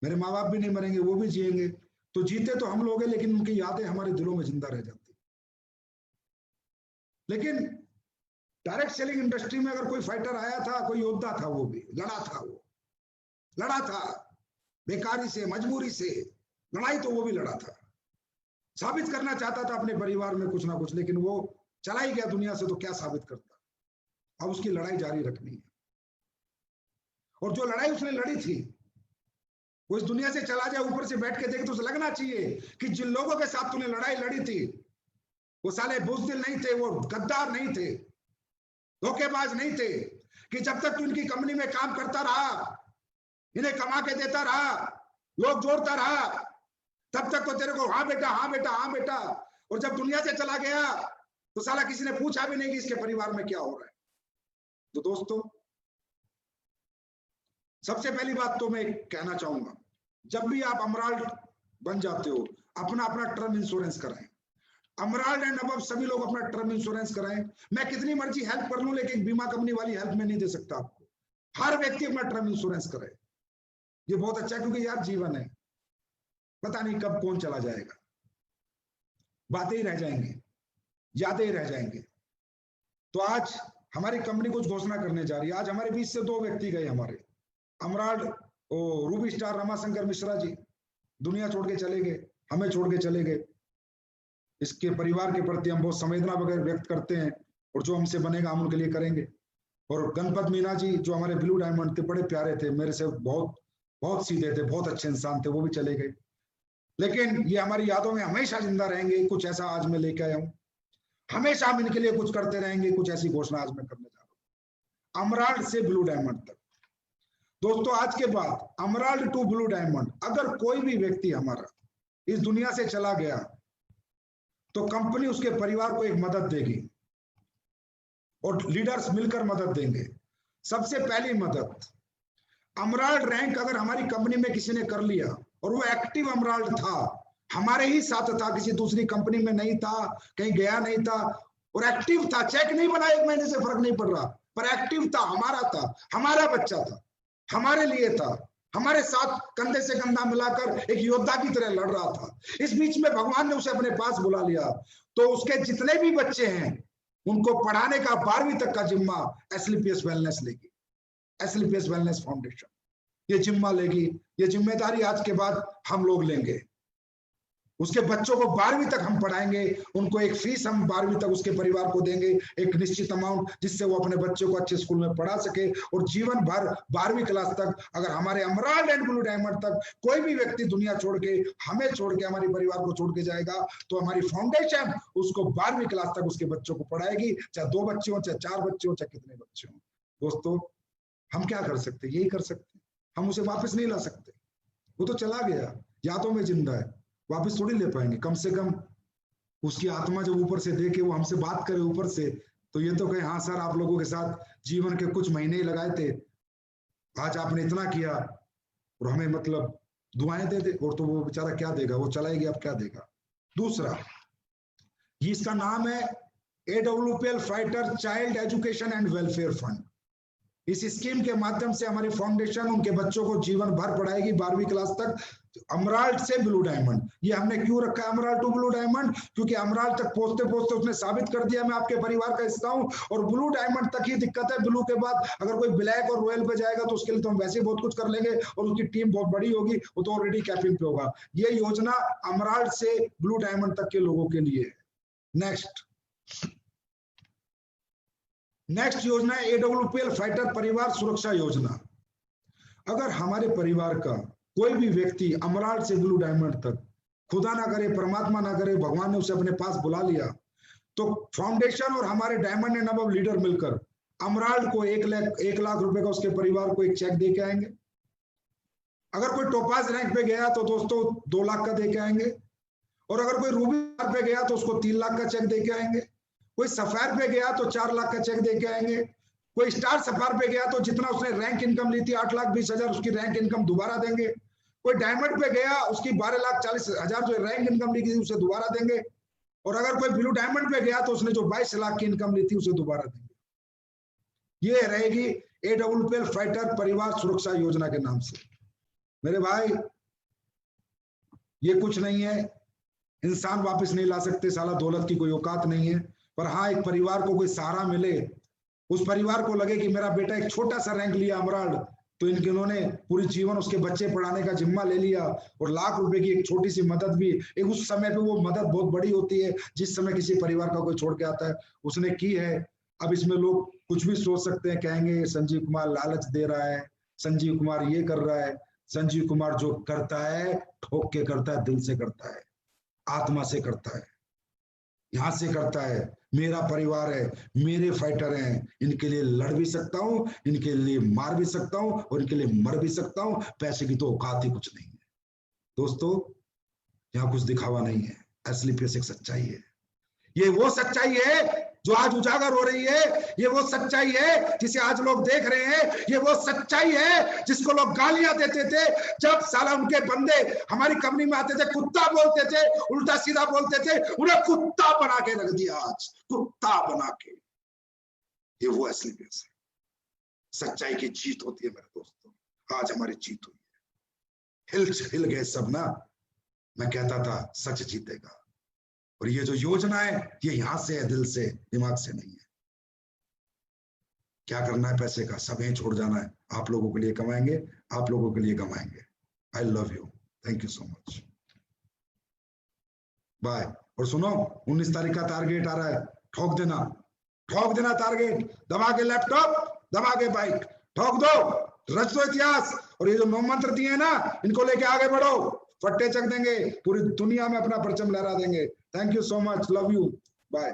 मेरे माँ बाप भी नहीं मरेंगे, वो भी जिएंगे। तो जीते तो हम लोग हैं, लेकिन उनकी यादें हमारे दिलों में जिंदा रह जाती। लेकिन डायरेक्ट सेलिंग इंडस्ट्री में अगर कोई फाइटर आया था, कोई योद्धा था, वो भी लड़ा था, वो लड़ा था बेकारी से, मजबूरी से लड़ाई, तो वो भी लड़ा था, साबित करना चाहता था अपने परिवार में कुछ ना कुछ, लेकिन वो चला ही गया दुनिया से, तो क्या साबित करता। अब उसकी लड़ाई जारी रखनी है, और जो लड़ाई उसने लड़ी थी वो इस दुनिया से चला जाए, ऊपर से बैठ के देखे तो उसे लगना चाहिए कि जिन लोगों के साथ तूने लड़ाई लड़ी थी वो साले बुज़दिल नहीं थे, वो गद्दार नहीं थे, धोखेबाज नहीं थे, कि जब तक तू इनकी कंपनी में काम करता रहा, इन्हें कमा के देता रहा, लोग जोड़ता रहा, तब तक तो तेरे को हाँ बेटा, हाँ बेटा, हाँ बेटा, और जब दुनिया से चला गया तो साला किसी ने पूछा भी नहीं कि इसके परिवार में क्या हो रहा है। तो दोस्तों सबसे पहली बात तो मैं कहना चाहूंगा, जब भी आप अमराल्ड बन जाते हो, अपना अपना टर्म इंश्योरेंस कराएं। अमराल्ड एंड अबव सभी लोग अपना टर्म इंश्योरेंस कराएं। मैं कितनी मर्जी हेल्प कर लूं, लेकिन बीमा कंपनी वाली हेल्प में नहीं दे सकता आपको। हर व्यक्ति अपना टर्म इंश्योरेंस करे, ये बहुत अच्छा है, क्योंकि यार जीवन है, पता नहीं कब कौन चला जाएगा, बातें ही रह जाएंगे, यादें ही रह जाएंगे। तो आज हमारी कंपनी कुछ घोषणा करने जा रही है। आज हमारे बीच से 2 व्यक्ति गए, हमारे अमराल्ड रूबी स्टार रमाशंकर मिश्रा जी दुनिया छोड़ के चले गए, हमें छोड़ के चले गए। इसके परिवार के प्रति हम बहुत संवेदना वगैरह व्यक्त करते हैं, और जो हमसे बनेगा हम उनके लिए करेंगे। और गणपत मीना जी जो हमारे ब्लू डायमंड थे, बड़े प्यारे थे, मेरे से बहुत बहुत सीधे थे, बहुत अच्छे इंसान थे, वो भी चले गए। लेकिन ये हमारी यादों में हमेशा जिंदा रहेंगे। कुछ ऐसा आज मैं लेके आया हूँ, हमेशा हम इनके लिए कुछ करते रहेंगे। कुछ ऐसी घोषणा आज मैं करने जा रहा हूँ, अमराल्ड से ब्लू डायमंड तक। दोस्तों आज के बाद अमराल्ड टू ब्लू डायमंड, अगर कोई भी व्यक्ति हमारा इस दुनिया से चला गया तो कंपनी उसके परिवार को एक मदद देगी, और लीडर्स मिलकर मदद देंगे। सबसे पहली मदद, अमराल्ड रैंक अगर हमारी कंपनी में किसी ने कर लिया और वो एक्टिव अमराल्ड था, हमारे ही साथ था, किसी दूसरी कंपनी में नहीं था, कहीं गया नहीं था, और एक्टिव था, चेक नहीं बना 1 महीने से फर्क नहीं पड़ रहा, पर एक्टिव था, हमारा बच्चा था, हमारे लिए था, हमारे साथ कंधे से कंधा मिलाकर एक योद्धा की तरह लड़ रहा था। इस बीच में भगवान ने उसे अपने पास बुला लिया, तो उसके जितने भी बच्चे हैं उनको पढ़ाने का 12वीं तक का जिम्मा एसलीपीएस वेलनेस लेगी, एसलीपीएस वेलनेस फाउंडेशन ये जिम्मा लेगी। ये जिम्मेदारी आज के बाद हम लोग लेंगे। उसके बच्चों को 12वीं तक हम पढ़ाएंगे, उनको एक फीस हम 12वीं तक उसके परिवार को देंगे, एक निश्चित अमाउंट, जिससे वो अपने बच्चों को अच्छे स्कूल में पढ़ा सके। और जीवन भर 12वीं क्लास तक अगर हमारे अमराल्ड एंड ब्लू डायमंड तक कोई भी व्यक्ति दुनिया छोड़ के, हमें छोड़ के, हमारे परिवार को छोड़ के जाएगा, तो हमारी फाउंडेशन उसको 12वीं क्लास तक उसके बच्चों को पढ़ाएगी, चाहे 2 बच्चे हो, चाहे 4 बच्चे हो, चाहे कितने बच्चे हो। दोस्तों हम क्या कर सकते, यही कर सकते, हम उसे वापस नहीं ला सकते, वो तो चला गया, यादों में जिंदा है, वापस थोड़ी ले पाएंगे। कम से कम उसकी आत्मा जब ऊपर से देखे, वो हमसे बात करे ऊपर से, तो ये तो कहे हाँ सर आप लोगों के साथ जीवन के कुछ महीने ही लगाए थे, आज आपने इतना किया और हमें मतलब दुआएं दे दे। और तो वो बेचारा क्या देगा, वो चला गया, अब क्या देगा। दूसरा, ये इसका नाम है AWPL fighter child education and welfare fund. इस स्कीम के माध्यम से हमारी फाउंडेशन उनके बच्चों को जीवन भर पढ़ाएगी 12वीं क्लास तक, अमराल्ड से ब्लू डायमंड। ये हमने क्यों रखा है अमराल्ड टू ब्लू डायमंड, क्योंकि अमराल्ड तक पहुंचते पहुंचते उसने साबित कर दिया मैं आपके परिवार का हिस्सा हूं। और ब्लू डायमंड तक ही दिक्कत है, ब्लू के बाद अगर कोई ब्लैक और रॉयल पे जाएगा तो उसके लिए तो हम वैसे ही बहुत कुछ कर लेंगे, और उसकी टीम बहुत बड़ी होगी, वो तो ऑलरेडी कैपिंग पे होगा। ये योजना अमराल्ड से ब्लू डायमंड तक के लोगों के लिए है। नेक्स्ट योजना है AWPL फाइटर परिवार सुरक्षा योजना। अगर हमारे परिवार का कोई भी व्यक्ति अमराल्ड से ब्लू डायमंड तक, खुदा ना करे, परमात्मा ना करे, भगवान ने उसे अपने पास बुला लिया, तो फाउंडेशन और हमारे डायमंड एंड अबव लीडर मिलकर अमराल्ड को 1 लाख रुपए का उसके परिवार को एक चेक दे के आएंगे। अगर कोई टोपाज रैंक पे गया तो दोस्तों 2 लाख का दे के आएंगे, और अगर कोई रूबी पे गया तो उसको 3 लाख का चेक दे के आएंगे। कोई सफायर पे गया तो 4 लाख का चेक दे के आएंगे। कोई स्टार सफायर पे गया तो जितना उसने रैंक इनकम ली थी 8,20,000 उसकी रैंक इनकम दोबारा देंगे। कोई डायमंड पे गया उसकी 12,40,000 जो रैंक इनकम ली थी उसे दोबारा देंगे। और अगर कोई ब्लू डायमंड पे गया तो उसने जो 22 लाख की इनकम ली थी उसे दोबारा देंगे। ये रहेगी AWPL फाइटर परिवार सुरक्षा योजना के नाम से। मेरे भाई ये कुछ नहीं है, इंसान वापस नहीं ला सकते, साला दौलत की कोई औकात नहीं है, पर हाँ एक परिवार को कोई सहारा मिले, उस परिवार को लगे कि मेरा बेटा एक छोटा सा रैंक लिया अमराल्ड, तो इन्होंने पूरी जीवन उसके बच्चे पढ़ाने का जिम्मा ले लिया, और लाख रुपए की एक छोटी सी मदद भी, एक उस समय पे वो मदद बहुत बड़ी होती है जिस समय किसी परिवार का कोई छोड़ के आता है, उसने की है। अब इसमें लोग कुछ भी सोच सकते हैं, कहेंगे संजीव कुमार लालच दे रहा है, संजीव कुमार ये कर रहा है। संजीव कुमार जो करता है ठोक के करता है, दिल से करता है, आत्मा से करता है, यहां से करता है। मेरा परिवार है, मेरे फाइटर हैं, इनके लिए लड़ भी सकता हूं, इनके लिए मार भी सकता हूं, और इनके लिए मर भी सकता हूं। पैसे की तो औकात ही कुछ नहीं है दोस्तों, यहाँ कुछ दिखावा नहीं है, असली पैसे की सच्चाई है। ये वो सच्चाई है जो आज उजागर हो रही है, ये वो सच्चाई है जिसे आज लोग देख रहे हैं, ये वो सच्चाई है जिसको लोग गालियां देते थे जब साला उनके बंदे हमारी कंपनी में आते थे, कुत्ता बोलते थे, उल्टा सीधा बोलते थे, उन्हें कुत्ता बना के रख दिया, आज कुत्ता बना के। ये वो असली पैसे, सच्चाई की जीत होती है मेरे दोस्तों। आज हमारी जीत हुई है, हिल गए सब ना। मैं कहता था सच जीतेगा, और ये जो योजना है ये यहां से है, दिल से, दिमाग से नहीं है। क्या करना है पैसे का, सब यहीं छोड़ जाना है, आप लोगों के लिए कमाएंगे, आप लोगों के लिए कमाएंगे। I love you, thank you so much, bye. और सुनो, 19 तारीख का टारगेट आ रहा है, ठोक देना टारगेट, दबा के लैपटॉप, दबा के बाइक, ठोक दो, रच दो इतिहास। और ये जो 9 मंत्र दिए हैं ना, इनको लेके आगे बढ़ो, फट्टे चक देंगे, पूरी दुनिया में अपना परचम लहरा देंगे। Thank you so much, love you, bye.